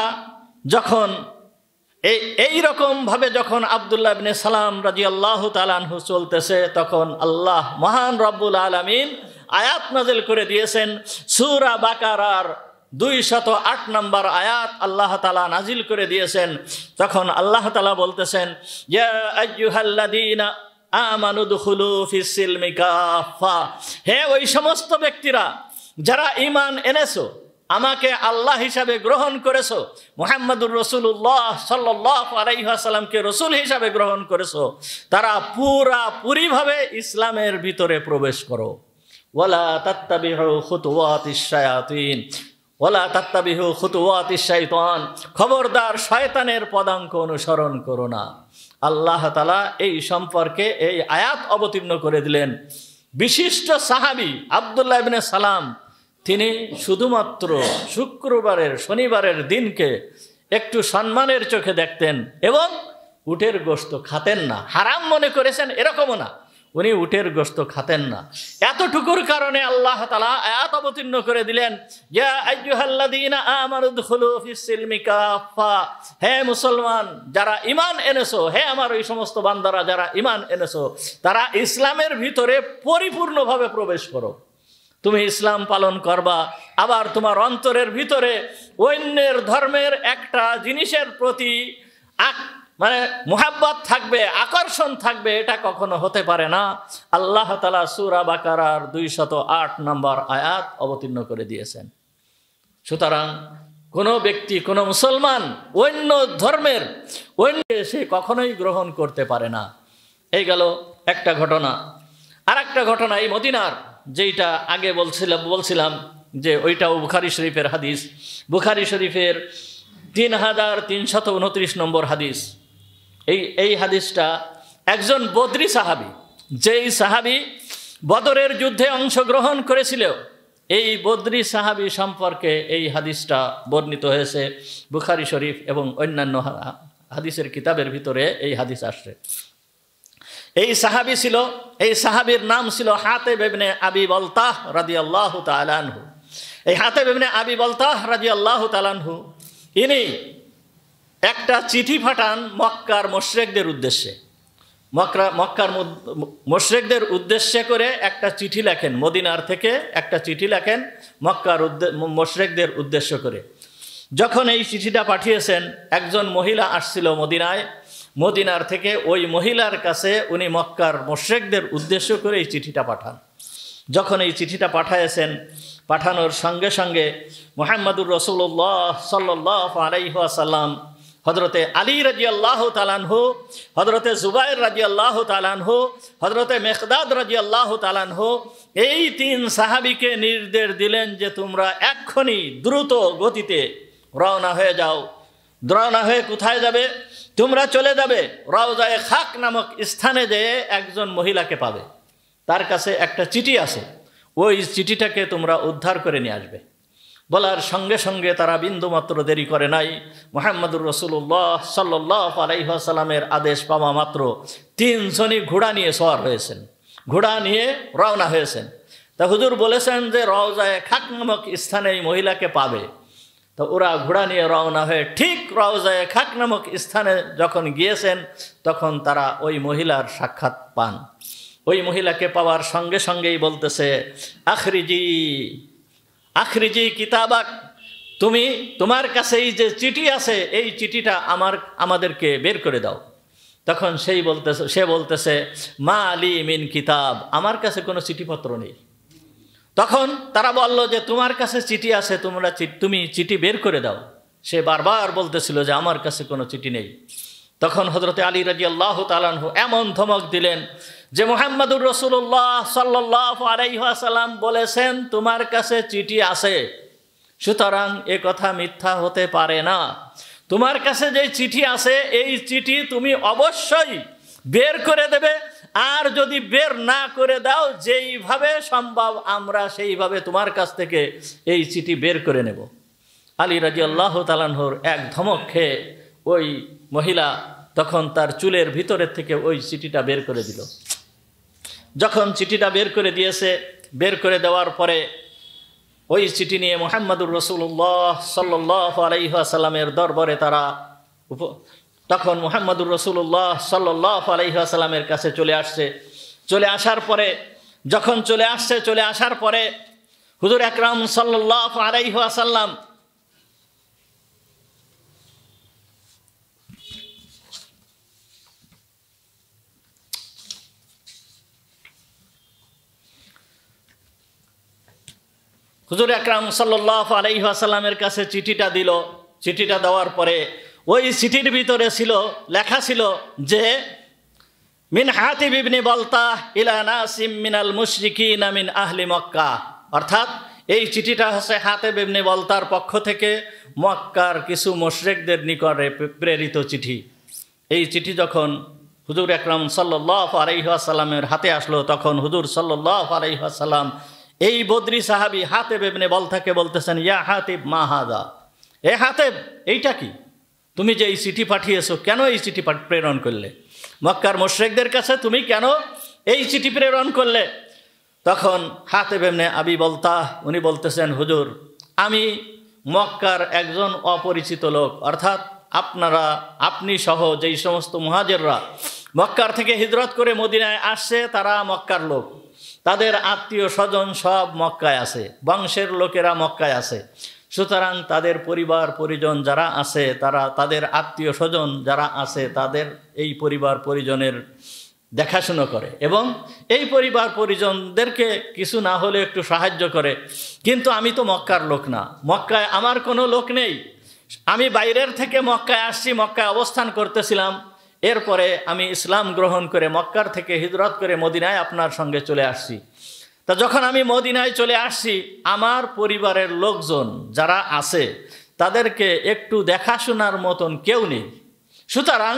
যখন এই রকমভাবে যখন আব্দুল্লাহ ইবনে সালাম রাদিয়াল্লাহু তাআলা আনহু চলতেছে, তখন আল্লাহ মহান রব্বুল আলামিন আয়াত নাযিল করে দিয়েছেন। সূরা বাকারার 208 নম্বর আয়াত আল্লাহ তাআলা নাজিল করে দিয়েছেন। তখন আল্লাহ তাআলা বলতেছেন, ইয়া আইয়ুহাল্লাযীনা আমানু দুখুলু ফিস সিলমি কাফা, হে ওই সমস্ত ব্যক্তিরা যারা ঈমান এনেছো, আমাকে আল্লাহ হিসাবে গ্রহণ করেছো, মুহাম্মদুর রাসূলুল্লাহ সাল্লাল্লাহু আলাইহি ওয়াসাল্লামকে রাসূল হিসাবে গ্রহণ করেছো, তারা পুরাপুরিভাবে ইসলামের ভিতরে প্রবেশ করো। ওয়ালা তাত্তাবিহু খুতুওয়াতিশ শায়াতিন, ওয়ালা তাত্তাবিহু খুতুওয়াতিশ শাইতান, খবরদার শয়তানের পদাঙ্ক অনুসরণ করো না। আল্লাহ তাআলা এই সম্পর্কে এই আয়াত অবতীর্ণ করে দিলেন। বিশিষ্ট সাহাবী আব্দুল্লাহ ইবনে সালাম তিনি শুধুমাত্র শুক্রবারের শনিবারের দিনকে একটু সম্মানের চোখে দেখতেন এবং উটের গোশত খাতেন না। হারাম মনে করেছেন এরকমও না, উনি উটের গোশত খাতেন না। এতটুকুর কারণে আল্লাহ তাআলা আয়াত অবতীর্ণ করে দিলেন, ইয়া আইয়ুহাল্লাযীনা আমানু দুখুলু ফিস সিলমি কাফা, হে মুসলমান যারা ঈমান এনেছো, হে আমার ওই সমস্ত বান্দারা যারা ঈমান এনেছো, তারা ইসলামের ভিতরে পরিপূর্ণভাবে প্রবেশ করো। তুমি ইসলাম পালন করবা, আবার তোমার অন্তরের ভিতরে অন্যের ধর্মের একটা জিনিসের প্রতি মানে মুহাব্বত থাকবে, আকর্ষণ থাকবে, এটা কখনো হতে পারে না। আল্লাহ তাআলা সূরা বাকারার 208 নম্বর আয়াত অবতীর্ণ করে দিয়েছেন। সুতরাং কোনো ব্যক্তি, কোনো মুসলমান অন্য ধর্মের সে কখনোই গ্রহণ করতে পারে না। এই গেল একটা ঘটনা। আর একটা ঘটনা এই মদিনার, যেইটা আগে বলছিলাম যে ওইটাও বুখারী শরীফের হাদিস। বুখারী শরীফের 3329 নম্বর হাদিস। এই হাদিসটা একজন বদরি সাহাবী, যেই সাহাবী বদরের যুদ্ধে অংশগ্রহণ করেছিল, এই বদরি সাহাবী সম্পর্কে এই হাদিসটা বর্ণিত হয়েছে বুখারী শরীফ এবং অন্যান্য হাদিসের কিতাবের ভিতরে এই হাদিস আসছে। এই সাহাবী ছিল, এই সাহাবীর নাম ছিল হাতিব ইবনে আবি বালতাহ রাদিয়াল্লাহু তাআলা আনহু। এই হাতিব ইবনে আবি বালতাহ রাদিয়াল্লাহু তাআলা আনহু ইনি একটা চিঠি পাঠান মক্কার মুশরিকদের উদ্দেশ্যে। মক্কার মুশরিকদের উদ্দেশ্যে করে একটা চিঠি লেখেন, মদিনার থেকে একটা চিঠি লেখেন মক্কার মুশরিকদের উদ্দেশ্য করে। যখন এই চিঠিটা পাঠিয়েছেন, একজন মহিলা আসছিল মদিনায়, মদিনার থেকে ওই মহিলার কাছে উনি মক্কার মুশরিকদের উদ্দেশ্য করে এই চিঠিটা পাঠান। যখন এই চিঠিটা পাঠাইছেন, পাঠানোর সঙ্গে সঙ্গে মুহাম্মদুর রাসূলুল্লাহ সাল্লাল্লাহু আলাইহি ওয়াসাল্লাম, হযরতে আলী রাদিয়াল্লাহু তাআলা আনহু, হযরতে জুবাইর রাদিয়াল্লাহু তাআলা আনহু, হযরতে মিকদাদ রাদিয়াল্লাহু তাআলা আনহু, এই 3 সাহাবীকে নির্দেশ দিলেন যে তোমরা এক্ষুনি দ্রুত গতিতে রওনা হয়ে যাও। রওনা হয়ে কোথায় যাবে? তোমরা চলে যাবে রওজায়ে খাক নামক স্থানে, যেয়ে একজন মহিলাকে পাবে, তার কাছে একটা চিঠি আছে, ওই চিঠিটাকে তোমরা উদ্ধার করে নিয়ে আসবে। বলার সঙ্গে সঙ্গে তারা বিন্দুমাত্র দেরি করে নাই। মুহাম্মদুর রাসূলুল্লাহ সাল্লাল্লাহু আলাইহি ওয়াসাল্লামের আদেশ পাওয়া মাত্র 3 জনই ঘোড়া নিয়ে সওয়ার হয়েছেন, ঘোড়া নিয়ে রওনা হয়েছেন। তা হুজুর বলেছেন যে রওজায়ে খাক নামক স্থানে এই মহিলাকে পাবে। তো ওরা ঘোড়া নিয়ে রওনা হয়ে ঠিক রওজায়ে খাক নামক স্থানে যখন গিয়েছেন, তখন তারা ওই মহিলার সাক্ষাৎ পান। ওই মহিলাকে পাওয়ার সঙ্গে সঙ্গেই বলতেছে, আখরিজি কিতাবাক, তোমার কাছে এই যে চিঠি আছে, এই চিঠিটা আমাদেরকে বের করে দাও। তখন সে বলতেছে মা আলী মিন কিতাব, আমার কাছে কোনো চিঠিপত্র নেই। তখন তারা বলল যে তোমার কাছে চিঠি আছে, তুমি চিঠি বের করে দাও। সে বারবার বলতেছিল যে আমার কাছে কোনো চিঠি নেই। তখন হযরতে আলী রাদিয়াল্লাহু তাআলা আনহু এমন ধমক দিলেন যে মুহাম্মদুর রাসূলুল্লাহ সাল্লাল্লাহু আলাইহি ওয়াসাল্লাম বলেছেন তোমার কাছে চিঠি আছে, সুতরাং এ কথা মিথ্যা হতে পারে না। তোমার কাছে যে চিঠি আছে এই চিঠি তুমি অবশ্যই বের করে দেবে, আর যদি বের না করে দাও যেইভাবে সম্ভব আমরা সেইভাবে তোমার কাছ থেকে এই চিঠি বের করে নেব। আলী রাদিয়াল্লাহু তাআলা আনহুর এক ধমক খেয়ে ওই মহিলা তখন তার চুলের ভিতরের থেকে ওই চিঠিটা বের করে দিল। যখন চিঠিটা বের করে দিয়েছে, বের করে দেওয়ার পরে ওই চিঠি নিয়ে মুহাম্মদুর রাসূলুল্লাহ সাল্লাল্লাহু আলাইহি ওয়াসাল্লামের দরবারে তারা তখন মুহাম্মদুর রাসূলুল্লাহ সাল্লাল্লাহু আলাইহি ওয়াসাল্লামের কাছে চলে আসছে। চলে আসার পরে হুজুর আকরাম সাল্লাল্লাহু আলাইহি ওয়াসাল্লাম হুজুর আকরাম সাল্লাল্লাহু আলাইহি ওয়াসাল্লামের কাছে চিঠিটা দিল। চিঠিটা দেওয়ার পরে ওই চিঠির ভিতরে লেখা ছিল যে মিন হাতিব ইবনে বালতাহ ইলা নাসিম মিনাল মুশরিকিনা মিন আহলি মক্কা, অর্থাৎ এই চিঠিটা হচ্ছে হাতিব ইবনে বালতার পক্ষ থেকে মক্কার কিছু মুশরিকদের নিকটে প্রেরিত চিঠি। এই চিঠি যখন হুজুর আকরাম সাল্লাল্লাহু আলাইহি ওয়াসাল্লামের হাতে আসলো, তখন হুজুর সাল্লাল্লাহু আলাইহি ওয়াসাল্লাম এই বদরি সাহাবী হাতিব ইবনে বালতাকে বলতেছেন ইয়া হাতিব মা হাদা, এ হাতিব এইটা কি? তুমি যে এই চিঠি পাঠিয়েছো, কেন এই চিঠি প্রেরণ করলে? মক্কার মুশরিকদের কাছে তুমি কেন এই চিঠি প্রেরণ করলে? তখন হাতিব ইবনে আবি বালতাহ উনি বলতেছেন হুজুর, আমি মক্কার একজন অপরিচিত লোক, অর্থাৎ আপনি সহ যেই সমস্ত মুহাজিররা মক্কার থেকে হিজরত করে মদিনায় আসছে তারা মক্কার লোক, তাদের আত্মীয় স্বজন সব মক্কায় আছে, বংশের লোকেরা মক্কায় আছে। সুতরাং তাদের পরিবার পরিজন যারা আছে, তাদের আত্মীয় স্বজন যারা আছে তাদের এই পরিবার পরিজনের দেখাশুনো করে এবং এই পরিবার পরিজনদেরকে কিছু না হলে একটু সাহায্য করে। কিন্তু আমি তো মক্কার লোক না, মক্কায় আমার কোনো লোক নেই, আমি বাইরের থেকে মক্কায় আসছি, মক্কায় অবস্থান করতেছিলাম, এরপরে আমি ইসলাম গ্রহণ করে মক্কার থেকে হিজরত করে মদিনায় আপনার সঙ্গে চলে আসছি। তা যখন আমি মদিনায় চলে আসছি, আমার পরিবারের লোকজন যারা আছে তাদেরকে একটু দেখাশোনার মতন কেউ নেই। সুতরাং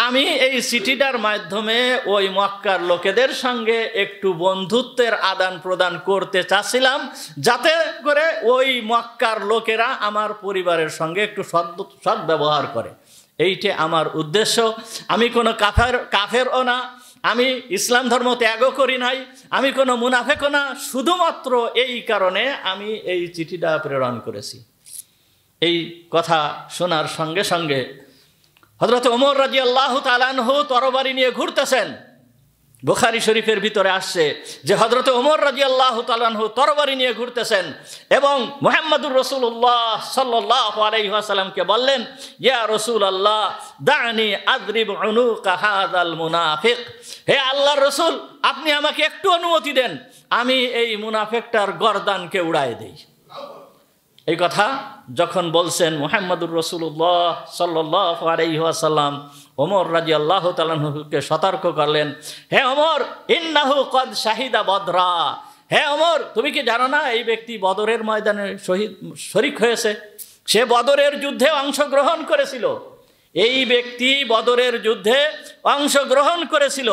আমি এই চিঠিটার মাধ্যমে ওই মক্কার লোকেদের সঙ্গে একটু বন্ধুত্বের আদান প্রদান করতে চাচ্ছিলাম, যাতে করে ওই মক্কার লোকেরা আমার পরিবারের সঙ্গে একটু সৎ ব্যবহার করে। এইটা আমার উদ্দেশ্য। আমি কোনো কাফেরও না, আমি ইসলাম ধর্ম ত্যাগও করি নাই, আমি কোনো মুনাফেকও না, শুধুমাত্র এই কারণে আমি এই চিঠিটা প্রেরণ করেছি। এই কথা শোনার সঙ্গে সঙ্গে হযরত ওমর রাদিয়াল্লাহু তাআলা আনহু তরবারি নিয়ে ঘুরতেছেন। বুখারী শরীফের ভিতরে আসছে যে হযরত ওমর রাদিয়াল্লাহু তাআলা আনহু তরবারি নিয়ে ঘুরতেছেন এবং মুহাম্মদুর রাসূলুল্লাহ সাল্লাল্লাহু আলাইহি ওয়াসাল্লামকে বললেন, ইয়া রাসূলুল্লাহ দানি আযরিব উনুকা হাযাল মুনাফিক, হে আল্লাহর রাসূল আপনি আমাকে একটু অনুমতি দেন, আমি এই মুনাফিকটার গর্দানকে উড়ায় দেই। এই কথা যখন বলছেন মুহাম্মদুর রাসূলুল্লাহ সাল্লাল্লাহু আলাইহি ওয়াসাল্লাম ওমর রাদিয়াল্লাহু তাআলা আনহুকে সতর্ক করলেন, হে ওমর ইন্নাহু কদ শাহিদা বদরা, হে ওমর তুমি কি জানো না এই ব্যক্তি বদরের ময়দানে শরীক হয়েছে, সে বদরের যুদ্ধে অংশগ্রহণ করেছিল, এই ব্যক্তি বদরের যুদ্ধে অংশগ্রহণ করেছিল।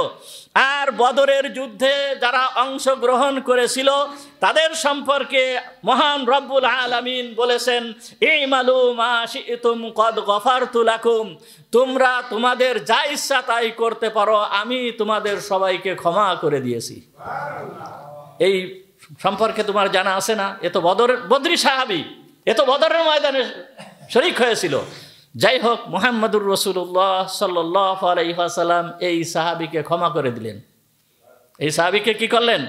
আর বদরের যুদ্ধে যারা অংশগ্রহণ করেছিল তাদের সম্পর্কে মহান রব্বুল আলামিন বলেছেন, ইমালু মা শি'তুম কদ গফারতু লাকুম, তোমরা তোমাদের যা ইচ্ছা তাই করতে পারো, আমি তোমাদের সবাইকে ক্ষমা করে দিয়েছি। এই সম্পর্কে তোমার জানা আছে না? এ তো বদরি সাহাবী, এ তো বদরের ময়দানে শরীক হয়েছিল। যাই হোক, মুহাম্মদুর রাসূলুল্লাহ সাল্লাল্লাহু আলাইহি ওয়াসাল্লাম এই সাহাবীকে ক্ষমা করে দিলেন। এই সাহাবীকে কি করলেন?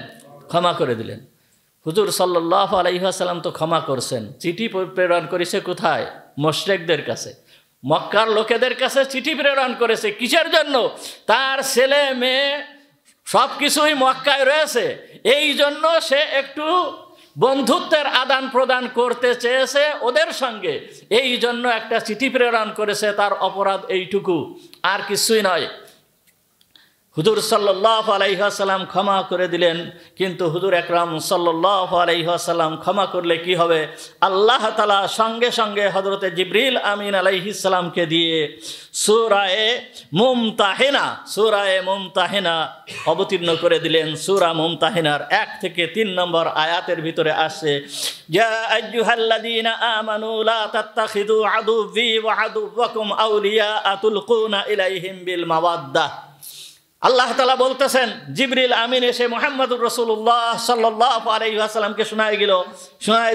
ক্ষমা করে দিলেন। হুজুর সাল্লাল্লাহু আলাইহি ওয়াসাল্লাম তো ক্ষমা করছেন, চিঠি প্রেরণ করেছে কোথায়? মুশরিকদের কাছে। মক্কার লোকেদের কাছে চিঠি প্রেরণ করেছে। কিসের জন্য? তার ছেলে মেয়ে সব কিছুই মক্কায় রয়েছে, এই জন্য সে একটু বন্ধুত্বের আদান প্রদান করতে চেয়েছে ওদের সঙ্গে, এই জন্য একটা চিঠি প্রেরণ করেছে। তার অপরাধ এইটুকু, আর কিছুই নয়। হুজুর সাল্লাল্লাহু আলাইহি ওয়াসাল্লাম ক্ষমা করে দিলেন, কিন্তু হুজুর আকরাম সাল্লাল্লাহু আলাইহি ওয়াসাল্লাম ক্ষমা করলে কি হবে? আল্লাহ তাআলা সঙ্গে সঙ্গে হযরতে জিবরিল আমিন আলাইহিস সালামকে দিয়ে সূরা মুমতাহিনা অবতীর্ণ করে দিলেন। সূরা মুমতাহিনার 1 থেকে 3 নম্বর আয়াতের ভিতরে আসে, ইয়া আইয়ুহাল্লাযীনা আমানু লা তাত্তাখিযু আদুওয়ি ওয়া আদুওয়াকুম আউলিয়া তুলকুনা ইলাইহিম বিল মাওয়াদ্দাহ। আল্লাহ তাআলা বলতেছেন, জিবরিল আমিন এসে মুহাম্মদুর রাসূলুল্লাহ সাল্লাল্লাহু আলাইহি ওয়াসাল্লামকে শোনায়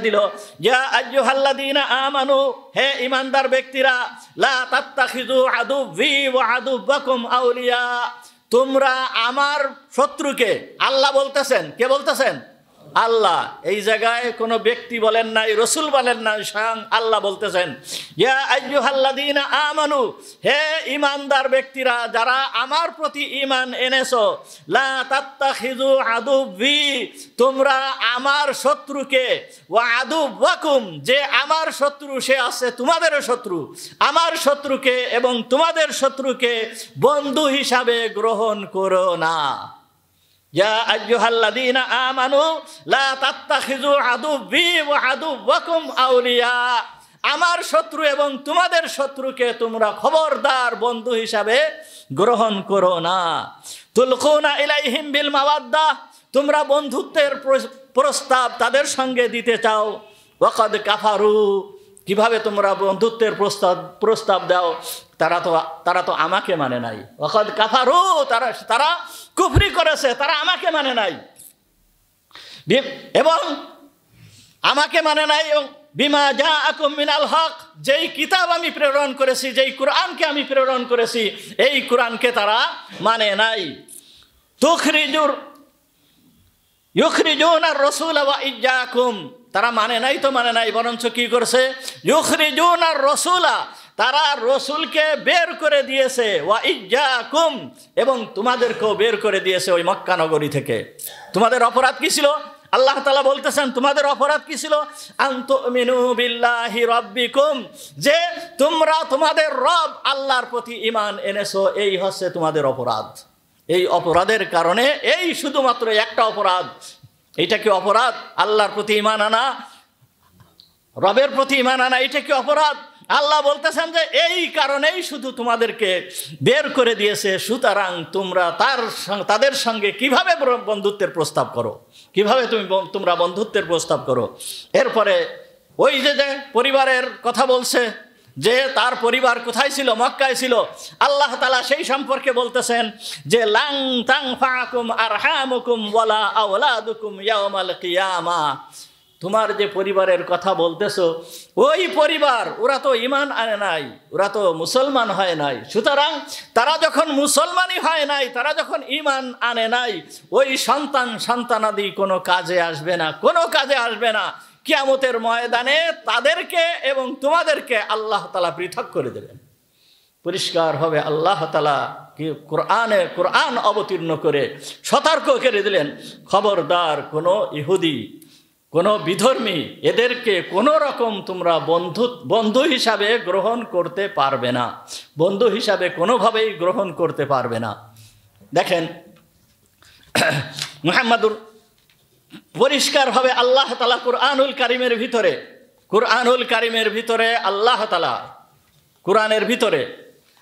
দিল, ইয়া আইয়ুহাল্লাযীনা আমানু, হে ঈমানদার ব্যক্তিরা, লা তাত্তাখিযু আদুওয়ি ওয়া আদুওয়াকুম আউলিয়া, তোমরা আমার শত্রুকে, আল্লাহ বলতেছেন, কে বলতেছেন? আল্লাহ। এই জায়গায় কোনো ব্যক্তি বলেন নাই, রসুল বলেন নাই, স্বয়ং আল্লাহ বলতেছেন, ইয়া আইয়ুহাল্লাযীনা আমানু, হে ঈমানদার ব্যক্তিরা যারা আমার প্রতি ঈমান এনেছো, লা তাত্তাখিযু আদুওয়ি, তোমরা আমার শত্রুকে, ওয়া আদুওয়াকুম, যে আমার শত্রু সে আছে তোমাদেরও শত্রু, আমার শত্রুকে এবং তোমাদের শত্রুকে বন্ধু হিসাবে গ্রহণ করো না। ইয়া আইয়ুহাল্লাযীনা আমানু লা তাত্তাখিযু আদুওয়ি ওয়া আদুওয়াকুম আউলিয়া, আমার শত্রু এবং তোমাদের শত্রুকে তোমরা খবরদার বন্ধু হিসাবে গ্রহণ করো না। তুলকুনা ইলাইহিম বিল মাওয়াদ্দাহ, তোমরা বন্ধুত্বের প্রস্তাব তাদের সঙ্গে দিতে চাও। ওয়াকাদ কাফারু, কিভাবে তোমরা বন্ধুত্বের প্রস্তাব দাও? তারা তো আমাকে মানে নাই। ওয়াকাদ কাফারু, তারা কুফরি করেছে, তারা আমাকে মানে নাই এবং আমাকে মানে নাই। এবং বিমা জাআকুম মিনাল হক, যেই কিতাব আমি প্রেরণ করেছি, যেই কোরআনকে আমি প্রেরণ করেছি, এই কোরআনকে তারা মানে নাই। ইউখরিজুনার রাসূলা ওয়া ইয়্যাকুম, তারা মানে নাই তো মানে নাই, বরঞ্চ কি করছে? ইউখরিজুনার রাসূলা, তারা রসুলকে বের করে দিয়েছে, ওয়া ইয়্যাকুম, এবং তোমাদেরকেও বের করে দিয়েছে ওই মক্কা নগরী থেকে। তোমাদের অপরাধ কি ছিল? আল্লাহ তাআলা বলতেছেন, তোমাদের অপরাধ কি ছিল? আনতুমিনু বিল্লাহি রাব্বিকুম, যে তোমরা তোমাদের রব আল্লাহর প্রতি ঈমান এনেছো, এই হচ্ছে তোমাদের অপরাধ। এই অপরাধের কারণে, এই শুধুমাত্র একটা অপরাধ, এইটা কি অপরাধ? আল্লাহর প্রতি ঈমান আনা, রবের প্রতি ঈমান আনা, এইটা কি অপরাধ? আল্লাহ বলতেছেন যে এই কারণেই শুধু তোমাদেরকে বের করে দিয়েছে। সুতরাং তোমরা তাদের সঙ্গে কিভাবে বন্ধুত্বের প্রস্তাব করো, কিভাবে তোমরা বন্ধুত্বের প্রস্তাব করো? এরপরে ওই যে পরিবারের কথা বলছে, যে তার পরিবার কোথায় ছিল? মক্কায় ছিল। আল্লাহ তাআলা সেই সম্পর্কে বলতেছেন যে লাং তানফাকুম আরহামুকুম ওয়ালা আওলাদুকুম ইয়াউমাল কিয়ামা, তোমার যে পরিবারের কথা বলতেছো, ওই পরিবার, ওরা তো ঈমান আনে নাই, ওরা তো মুসলমান হয় নাই। সুতরাং তারা যখন মুসলমানই হয় নাই, তারা যখন ঈমান আনে নাই, ওই সন্তানাদি কোনো কাজে আসবে না, কোনো কাজে আসবে না। কিয়ামতের ময়দানে তাদেরকে এবং তোমাদেরকে আল্লাহ তাআলা পৃথক করে দেবেন। পরিষ্কার হবে আল্লাহ তাআলা কোরআন অবতীর্ণ করে সতর্ক করে দিলেন, খবরদার কোনো ইহুদি, কোনো বিধর্মী, এদেরকে কোনো রকম তোমরা বন্ধু হিসাবে গ্রহণ করতে পারবে না, বন্ধু হিসাবে কোনোভাবেই গ্রহণ করতে পারবে না। দেখেন মুহাম্মাদুর পরিষ্কারভাবে আল্লাহ তাআলা কুরআনুল কারীমের ভিতরে আল্লাহ তাআলা, কুরআনের ভিতরে,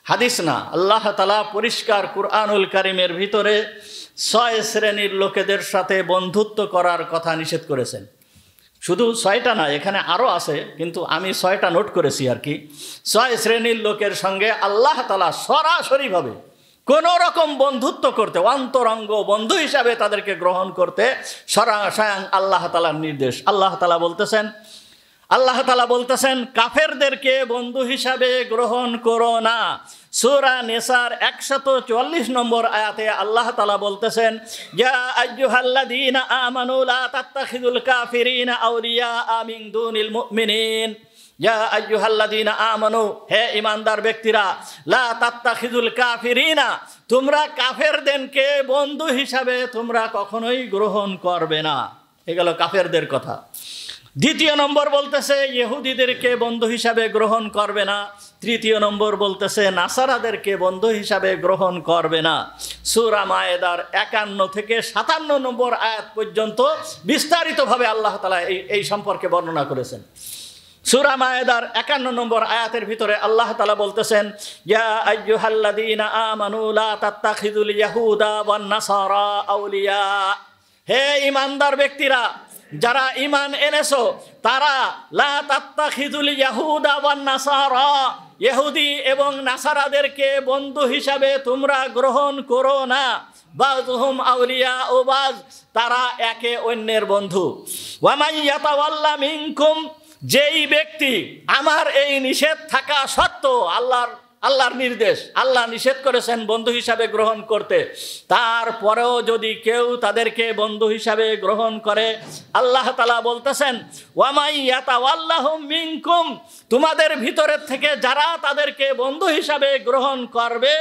হাদিস না, আল্লাহ তাআলা পরিষ্কার কুরআনুল কারীমের ভিতরে 6 শ্রেণীর লোকেদের সাথে বন্ধুত্ব করার কথা নিষেধ করেছেন। শুধু 6টা না, এখানে আরও আছে, কিন্তু আমি 6টা নোট করেছি আর কি। 6 শ্রেণীর লোকের সঙ্গে আল্লাহ তাআলা সরাসরিভাবে কোনো রকম বন্ধুত্ব করতে, অন্তরঙ্গ বন্ধু হিসাবে তাদেরকে গ্রহণ করতে স্বয়ং আল্লাহ তাআলার নির্দেশ। আল্লাহ তাআলা বলতেছেন কাফেরদেরকে বন্ধু হিসাবে গ্রহণ করো না। সূরা নিসার 144 নম্বর আয়াতে আল্লাহ তাআলা বলতেছেন, ইয়া আইয়ুহাল্লাযীনা আমানু লা তাত্তাখিযুল কাফিরিনা আউলিয়া মিন দুনিল মুমিনিন, ইয়া আইয়ুহাল্লাযীনা আমানু, হে ঈমানদার ব্যক্তিরা, লা তাত্তাখিযুল কাফিরিনা, তোমরা কাফেরদেরকে বন্ধু হিসাবে তোমরা কখনোই গ্রহণ করবে না। এ গেল কাফেরদের কথা। দ্বিতীয় নম্বর বলতেছে ইহুদিদেরকে বন্ধু হিসাবে গ্রহণ করবে না। তৃতীয় নম্বর বলতেছে নাসারাদেরকে বন্ধু হিসাবে গ্রহণ করবে না। সূরা মায়েদার 51 থেকে 57 নম্বর আয়াত পর্যন্ত বিস্তারিতভাবে আল্লাহ তাআলা এই সম্পর্কে বর্ণনা করেছেন। সূরা মায়েদার 51 নম্বর আয়াতের ভিতরে আল্লাহ তাআলা বলতেছেন, ইয়া আইয়ুহাল্লাযীনা আমানু লা তাত্তাখিযুল ইয়াহুদা ওয়ান নাসারা আউলিয়া, হে ঈমানদার ব্যক্তিরা, যারা ঈমান এনেছো তারা লা তাত্তাখিযুল ইয়াহুদা ওয়ান নাসারা, ইহুদি এবং নাসারাদেরকে বন্ধু হিসাবে তোমরা গ্রহণ করো না। বাযুহুম আউলিয়া ও বাজ, তারা একে অন্যের বন্ধু। ওয়া মান ইয়াতাওয়াল্লা মিনকুম, যেই ব্যক্তি আমার এই নিষেধ থাকা সত্ত্বেও, আল্লাহর নির্দেশ, আল্লাহ নিষেধ করেছেন বন্ধু হিসাবে গ্রহণ করতে, তারপরেও যদি কেউ তাদেরকে বন্ধু হিসাবে গ্রহণ করে, আল্লাহ তাআলা বলতেছেন ওয়া মান ইয়াতাওয়াল্লাহুম মিনকুম, তোমাদের ভিতরের থেকে যারা তাদেরকে বন্ধু হিসাবে গ্রহণ করবে,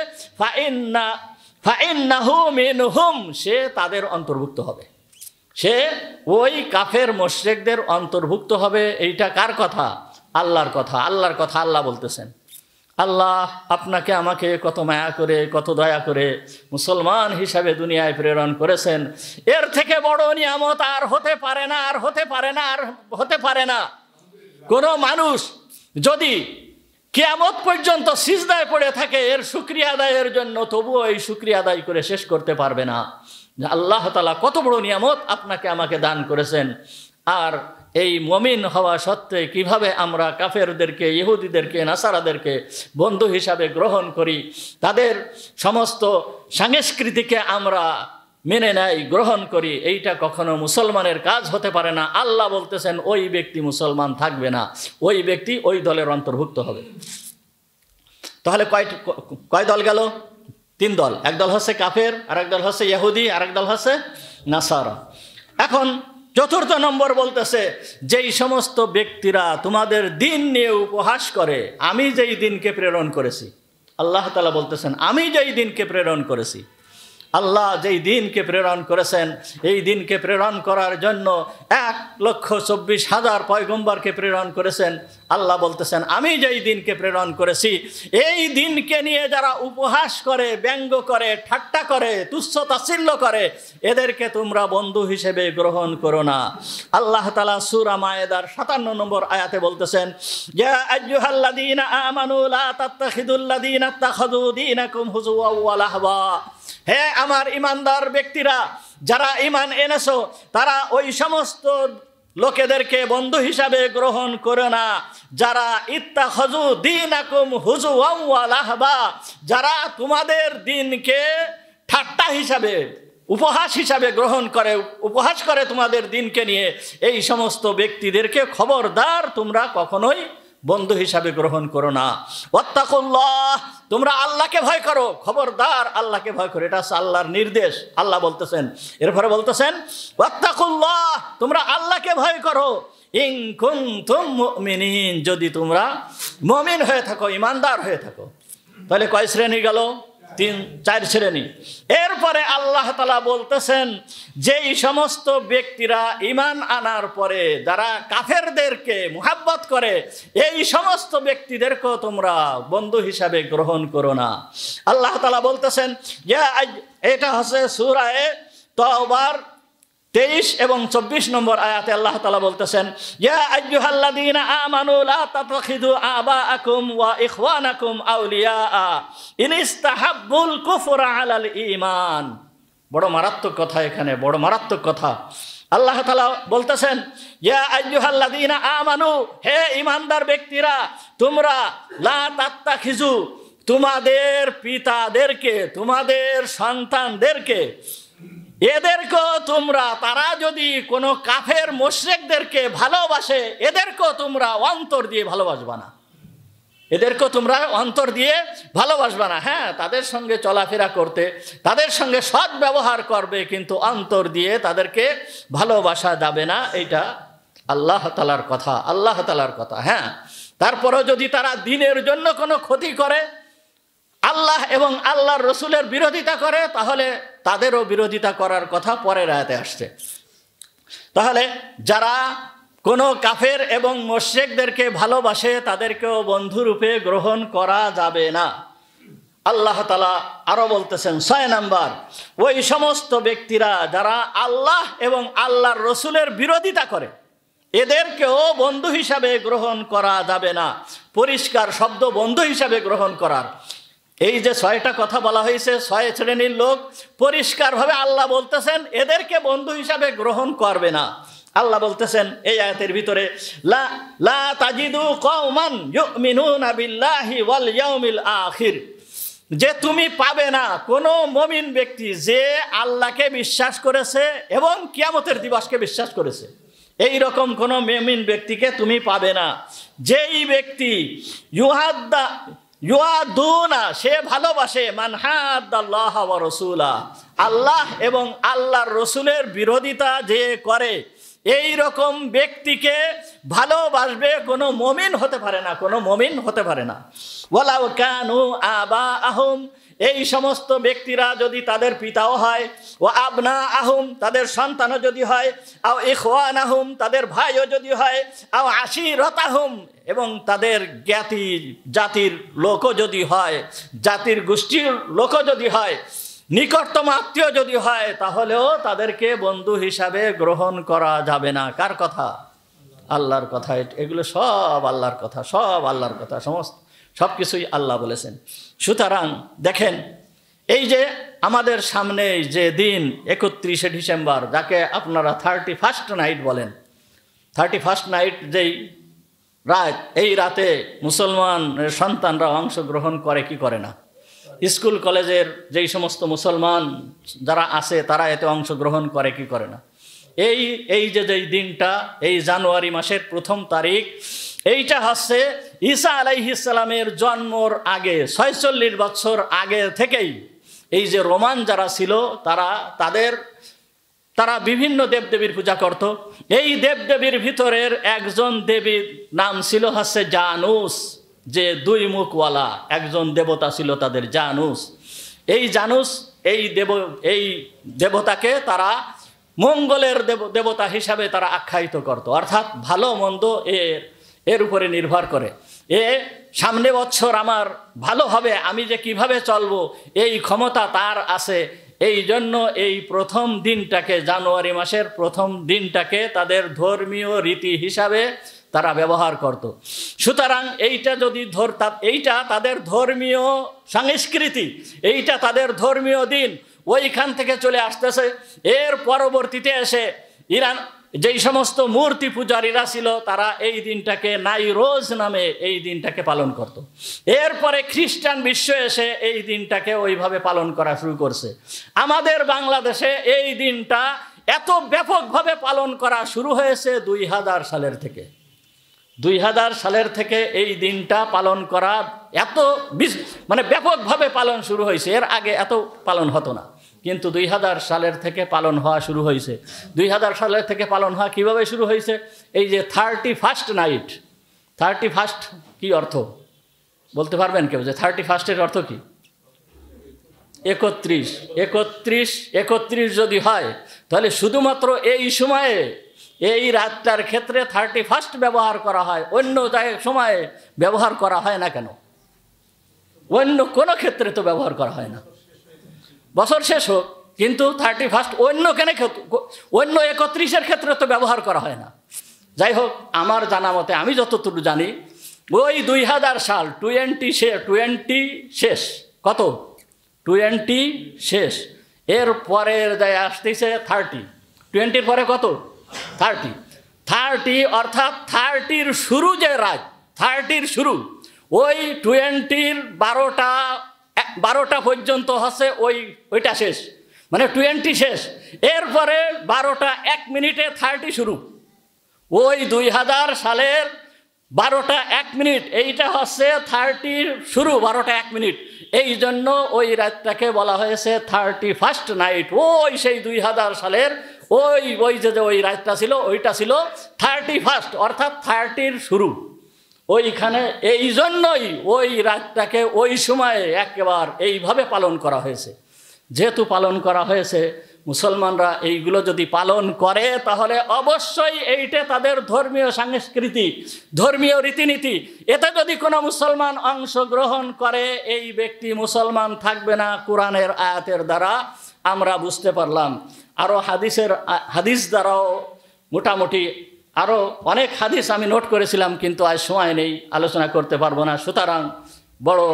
ফাইন্নাহু মিনহুম, সে তাদের অন্তর্ভুক্ত হবে, সে ওই কাফের মুশরিকদের অন্তর্ভুক্ত হবে। এইটা কার কথা? আল্লাহর কথা। আল্লাহর কথা আল্লাহ বলতেছেন। আল্লাহ আপনাকে আমাকে কত মায়া করে, কত দয়া করে মুসলমান হিসাবে দুনিয়ায় প্রেরণ করেছেন। এর থেকে বড় নিয়ামত আর হতে পারে না, আর হতে পারে না, আর হতে পারে না। কোনো মানুষ যদি কিয়ামত পর্যন্ত সিজদায় পড়ে থাকে এর শুকরিয়া আদায়ের জন্য, তবুও এই শুকরিয়া আদায় করে শেষ করতে পারবে না যে আল্লাহ তাআলা কত বড় নিয়ামত আপনাকে আমাকে দান করেছেন। আর এই মুমিন হওয়া সত্ত্বে কিভাবে আমরা কাফেরদেরকে, ইহুদিদেরকে, নাসারাদেরকে বন্ধু হিসাবে গ্রহণ করি, তাদের সমস্ত সংস্কৃতিকে আমরা মেনে নেই, গ্রহণ করি, এইটা কখনো মুসলমানের কাজ হতে পারে না। আল্লাহ বলতেছেন ওই ব্যক্তি মুসলমান থাকবে না, ওই ব্যক্তি ওই দলের অন্তর্ভুক্ত হবে। তাহলে কয় দল গেল? 3 দল। এক দল হচ্ছে কাফের, আর এক দল হচ্ছে ইহুদি, আর এক দল হচ্ছে নাসারা। এখন চতুর্থ নম্বর বলতেছে, যেই সমস্ত ব্যক্তিরা তোমাদের দিন নিয়ে উপহাস করে, আমি যেই দিনকে প্রেরণ করেছি, আল্লাহ তাআলা বলতেছেন আমি যেই দিনকে প্রেরণ করেছি, আল্লাহ যেই দিনকে প্রেরণ করেছেন, এই দিনকে প্রেরণ করার জন্য 1,24,000 পয়গম্বরকে প্রেরণ করেছেন। আল্লাহ বলতেছেন আমি যেই দিনকে প্রেরণ করেছি, এই দিনকে নিয়ে যারা উপহাস করে, ব্যঙ্গ করে, ঠাট্টা করে, তুচ্ছ তাচ্ছিল্য করে, এদেরকে তোমরা বন্ধু হিসেবে গ্রহণ করো না। আল্লাহ তাআলা সূরা মায়েদার 57 নম্বর আয়াতে বলতেছেন, ইয়া আইয়ুহাল্লাযীনা আমানু লা তাত্তাখিযুল্লাযীনা ইত্তাখাযু দীনাকুম হুজুওয়া ওয়া লাহবা, হে আমার ঈমানদার ব্যক্তিরা, যারা ঈমান এনেছো তারা ওই সমস্ত লোকেদেরকে বন্ধু হিসাবে গ্রহণ করো না যারা ইত্তাখাযু দীনাকুম হুজুওয়া ওয়া লাহবা, যারা তোমাদের দিনকে ঠাট্টা হিসাবে, উপহাস হিসাবে গ্রহণ করে, উপহাস করে তোমাদের দিনকে নিয়ে, এই সমস্ত ব্যক্তিদেরকে খবরদার তোমরা কখনোই বন্ধু হিসাবে গ্রহণ করো না। ওয়াত্তাকুল্লাহ, তোমরা আল্লাহকে ভয় করো, খবরদার আল্লাহকে ভয় করো। এটা আল্লাহর নির্দেশ, আল্লাহ বলতেছেন। এরপরে বলতেছেন ওয়াত্তাকুল্লাহ, তোমরা আল্লাহকে ভয় করো, ইন কুনতুম মুমিনিন, যদি তোমরা মুমিন হয়ে থাকো, ইমানদার হয়ে থাকো। তাহলে কয় শ্রেণী গেল? 3-4 শ্রেণী। এরপরে আল্লাহ তাআলা বলতেছেন যেই সমস্ত ব্যক্তিরা ঈমান আনার পরে যারা কাফেরদেরকে মুহাব্বত করে, এই সমস্ত ব্যক্তিদেরকেও তোমরা বন্ধু হিসাবে গ্রহণ করো না। আল্লাহ তাআলা বলতেছেন, এটা হচ্ছে সূরা তাওবার 23 এবং 24 নম্বর আয়াতে আল্লাহ তাআলা বলতেছেন, ইয়া আইয়ুহাল্লাযীনা আমানু লা তাত্তাখিযু আবাআকুম ওয়া ইখওয়ানাকুম আউলিয়া ইন ইস্তাহাব্বুল কুফরা আলাল ঈমান। বড় মারাত্মক কথা, এখানে বড় মারাত্মক কথা। আল্লাহ তাআলা বলতেছেন, ইয়া আইয়ুহাল্লাযীনা আমানু, হে ঈমানদার ব্যক্তিরা, তোমরা লা তাত্তাখিযু, তোমাদের পিতাদেরকে, তোমাদের সন্তানদেরকে, এদেরকেও তোমরা, তারা যদি কোনো কাফের মুশরিকদেরকে ভালোবাসে, এদেরকেও তোমরা অন্তর দিয়ে ভালোবাসবা না, এদেরকেও তোমরা অন্তর দিয়ে ভালোবাসবা না। হ্যাঁ, তাদের সঙ্গে চলাফেরা করতে, তাদের সঙ্গে সৎ ব্যবহার করবে, কিন্তু অন্তর দিয়ে তাদেরকে ভালোবাসা যাবে না। এইটা আল্লাহ তাআলার কথা, আল্লাহ তাআলার কথা। হ্যাঁ, তারপরেও যদি তারা দ্বীনের জন্য কোনো ক্ষতি করে, আল্লাহ এবং আল্লাহর রসুলের বিরোধিতা করে, তাহলে তাদেরও বিরোধিতা করার কথা পরের আয়াতে আসছে। তাহলে যারা কোনো কাফের এবং মুশরিকদেরকে ভালোবাসে তাদেরকেও বন্ধুরূপে গ্রহণ করা যাবে না। আল্লাহ তাআলা আরো বলতেছেন ৬ নাম্বার, ওই সমস্ত ব্যক্তিরা যারা আল্লাহ এবং আল্লাহর রসুলের বিরোধিতা করে এদেরকেও বন্ধু হিসাবে গ্রহণ করা যাবে না। পরিষ্কার শব্দ বন্ধু হিসাবে গ্রহণ করার। এই যে ৬টা কথা বলা হয়েছে, ৬ শ্রেণীর লোক, পরিষ্কারভাবে আল্লাহ বলতেছেন এদেরকে বন্ধু হিসাবে গ্রহণ করবে না। আল্লাহ বলতেছেন এই আয়াতের ভিতরে, লা তাজিদু কওমান ইউমিনুনা বিল্লাহি ওয়াল ইয়াউমিল আখির, যে তুমি পাবে না কোনো মুমিন ব্যক্তি যে আল্লাহকে বিশ্বাস করেছে এবং কিয়ামতের দিবসকে বিশ্বাস করেছে, এই রকম কোনো মুমিন ব্যক্তিকে তুমি পাবে না। যেই ব্যক্তি ইউআদুনা, সে ভালোবাসে, মান হাদ্দাল্লাহ ওয়া রাসূলা, আল্লাহ এবং আল্লাহর রসুলের বিরোধিতা যে করে, এই রকম ব্যক্তিকে ভালোবাসবে কোনো মুমিন হতে পারে না, কোনো মুমিন হতে পারে না। ওয়ালাউ কানু আবাআহুম, এই সমস্ত ব্যক্তিরা যদি তাদের পিতাও হয়, ও আবনাআহুম, তাদের সন্তানও যদি হয়, আও ইখওয়ানাহুম, তাদের ভাইও যদি হয়, আও আশিরাতাহুম, এবং তাদের জ্ঞাতি জাতির লোকও যদি হয়, জাতির গোষ্ঠীর লোকও যদি হয়, নিকটতম আত্মীয় যদি হয়, তাহলেও তাদেরকে বন্ধু হিসাবে গ্রহণ করা যাবে না। কার কথা? আল্লাহর কথা। এগুলো সব আল্লাহর কথা, সব আল্লাহর কথা, সব কিছুই আল্লাহ বলেছেন। সুতরাং দেখেন, এই যে আমাদের সামনে যে দিন 31শে ডিসেম্বর, যাকে আপনারা 31st নাইট বলেন, 31st নাইট যেই রাত, এই রাতে মুসলমান সন্তানরা অংশগ্রহণ করে কি করে না? স্কুল কলেজের যেই সমস্ত মুসলমান যারা আছে তারা এতে অংশগ্রহণ করে কি করে না? এই যেই দিনটা, এই জানুয়ারি মাসের 1ম তারিখ, এইটা হচ্ছে ঈসা আলাইহিস সালামের জন্মর আগে 46 বছর আগে থেকেই এই যে রোমান যারা ছিল তারা বিভিন্ন দেবদেবীর পূজা করত। এই দেবদেবীর ভিতরের একজন দেবীর নাম ছিল হচ্ছে জানুস, যে 2 মুখওয়ালা একজন দেবতা ছিল তাদের, জানুস। এই জানুস এই দেবতাকে তারা মঙ্গলের দেবতা হিসাবে তারা আখ্যায়িত করত, অর্থাৎ ভালো মন্দ এর উপরে নির্ভর করে। সামনে বছর আমার ভালো হবে, আমি যে কিভাবে চলবো এই ক্ষমতা তার আছে। এই জন্য এই প্রথম দিনটাকে, জানুয়ারি মাসের প্রথম দিনটাকে তাদের ধর্মীয় রীতি হিসাবে তারা ব্যবহার করত। সুতরাং এইটা তাদের ধর্মীয় সংস্কৃতি, এইটা তাদের ধর্মীয় দিন, ওইখান থেকে চলে আসতেছে। এর পরবর্তীতে এসে ইরান যেই সমস্ত মূর্তি পূজারীরা ছিল তারা এই দিনটাকে নাইরোজ নামে এই দিনটাকে পালন করত। এরপরে খ্রিস্টান বিশ্ব এসে এই দিনটাকে ওইভাবে পালন করা শুরু করছে। আমাদের বাংলাদেশে এই দিনটা এত ব্যাপকভাবে পালন করা শুরু হয়েছে 2000 সালের থেকে। 2000 সালের থেকে এই দিনটা পালন করা ব্যাপকভাবে পালন শুরু হয়েছে। এর আগে এত পালন হতো না, কিন্তু 2000 সালের থেকে পালন হওয়া শুরু হয়েছে। 2000 সালের থেকে পালন হওয়া কিভাবে শুরু হয়েছে? এই যে 31st নাইট, 31st কি অর্থ বলতে পারবেন কেউ? যে 31st-এর অর্থ কি? 31 যদি হয় তাহলে শুধুমাত্র এই সময়ে, এই রাতটার ক্ষেত্রে 31st ব্যবহার করা হয়, অন্য সময়ে ব্যবহার করা হয় না কেন? অন্য কোনো ক্ষেত্রে তো ব্যবহার করা হয় না। বছর শেষ হোক, কিন্তু 31st অন্য 31-এর ক্ষেত্রে তো ব্যবহার করা হয় না। যাই হোক, আমার জানা মতে, আমি যতটুকু জানি, ওই 2000 সাল 20 শেষ, কত 20 শেষ, এর পরের যায় আসতেছে 20-এর পরে কত 30 অর্থাৎ 30-র শুরু, যে রাত 30-র শুরু, ওই 20-র 12টা পর্যন্ত হচ্ছে ওইটা শেষ, মানে 20 শেষ। এরপরে 12টা 1 মিনিটে 30 শুরু, ওই 2000 সালের 12টা 1 মিনিট, এইটা হচ্ছে 30-র শুরু, 12টা 1 মিনিট। এই জন্য ওই রাতটাকে বলা হয়েছে 31st নাইট। ওই সেই 2000 সালের ওই যে রাতটা ছিল, ওইটা ছিল 31st, অর্থাৎ 30-র শুরু। ওইখানে এই জন্যই ওই রাতটাকে ওই সময়ে একেবারে এইভাবে পালন করা হয়েছে। যেহেতু পালন করা হয়েছে, মুসলমানরা এইগুলো যদি পালন করে তাহলে অবশ্যই এইটা তাদের ধর্মীয় সংস্কৃতি, ধর্মীয় রীতিনীতি। এতে যদি কোনো মুসলমান অংশগ্রহণ করে, এই ব্যক্তি মুসলমান থাকবে না। কোরআনের আয়াতের দ্বারা আমরা বুঝতে পারলাম। আরও হাদিস দ্বারাও মোটামুটি আরও অনেক হাদিস আমি নোট করেছিলাম, কিন্তু আজ সময় নেই, আলোচনা করতে পারবো না। সুতরাং বড়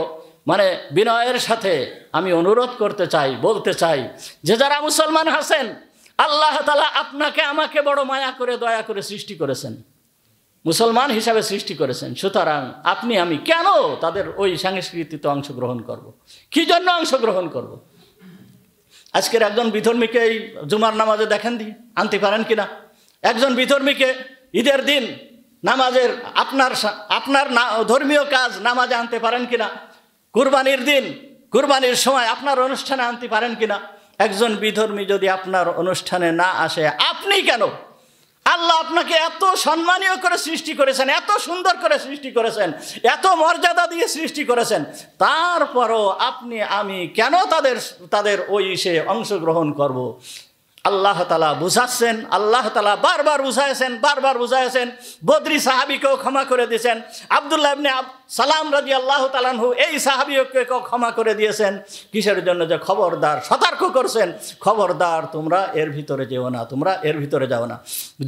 বিনয়ের সাথে আমি অনুরোধ করতে চাই, বলতে চাই যে যারা মুসলমান আছেন, আল্লাহ তাআলা আপনাকে আমাকে বড় মায়া করে দয়া করে সৃষ্টি করেছেন, মুসলমান হিসাবে সৃষ্টি করেছেন। সুতরাং আপনি আমি কেন তাদের ওই সংস্কৃতিতে অংশগ্রহণ করব? কি জন্য অংশগ্রহণ করব? আজকের একজন বিধর্মীকে এই জুমার নামাজে দেখেন আনতে পারেন কিনা? একজন বিধর্মীকে ঈদের দিন নামাজের আপনার ধর্মীয় কাজ নামাজে আনতে পারেন কিনা? কুরবানির দিন, কুরবানির সময় আপনার অনুষ্ঠানে আনতে পারেন কিনা? একজন বিধর্মী যদি আপনার অনুষ্ঠানে না আসে, আপনি কেন? আল্লাহ আপনাকে এত সম্মানীয় করে সৃষ্টি করেছেন, এত সুন্দর করে সৃষ্টি করেছেন, এত মর্যাদা দিয়ে সৃষ্টি করেছেন, তারপরও আপনি আমি কেন তাদের ওই সে অংশগ্রহণ করব? আল্লাহ তাআলা বুঝাচ্ছেন, আল্লাহ তাআলা বারবার বুঝাইছেন। বদরি সাহাবীকেও ক্ষমা করে দিয়েছেন, আব্দুল্লাহ ইবনে সালাম রাদিয়াল্লাহু তাআলা আনহু এই সাহাবীকেও ক্ষমা করে দিয়েছেন। কিসের জন্য? যে খবরদার, সতর্ক করছেন, খবরদার তোমরা এর ভিতরে যেও না, তোমরা এর ভিতরে যাও না।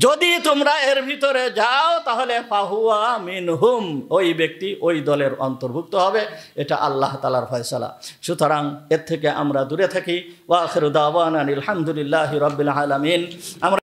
যদি তোমরা এর ভিতরে যাও তাহলে ফাহুয়া মিনহুম, ওই ব্যক্তি ওই দলের অন্তর্ভুক্ত হবে। এটা আল্লাহ তাআলার ফয়সালা। সুতরাং এর থেকে আমরা দূরে থাকি। ওয়া আখিরু দাওয়ানা আলহামদুলিল্লাহি রাব্বিল আলামিন। আমরা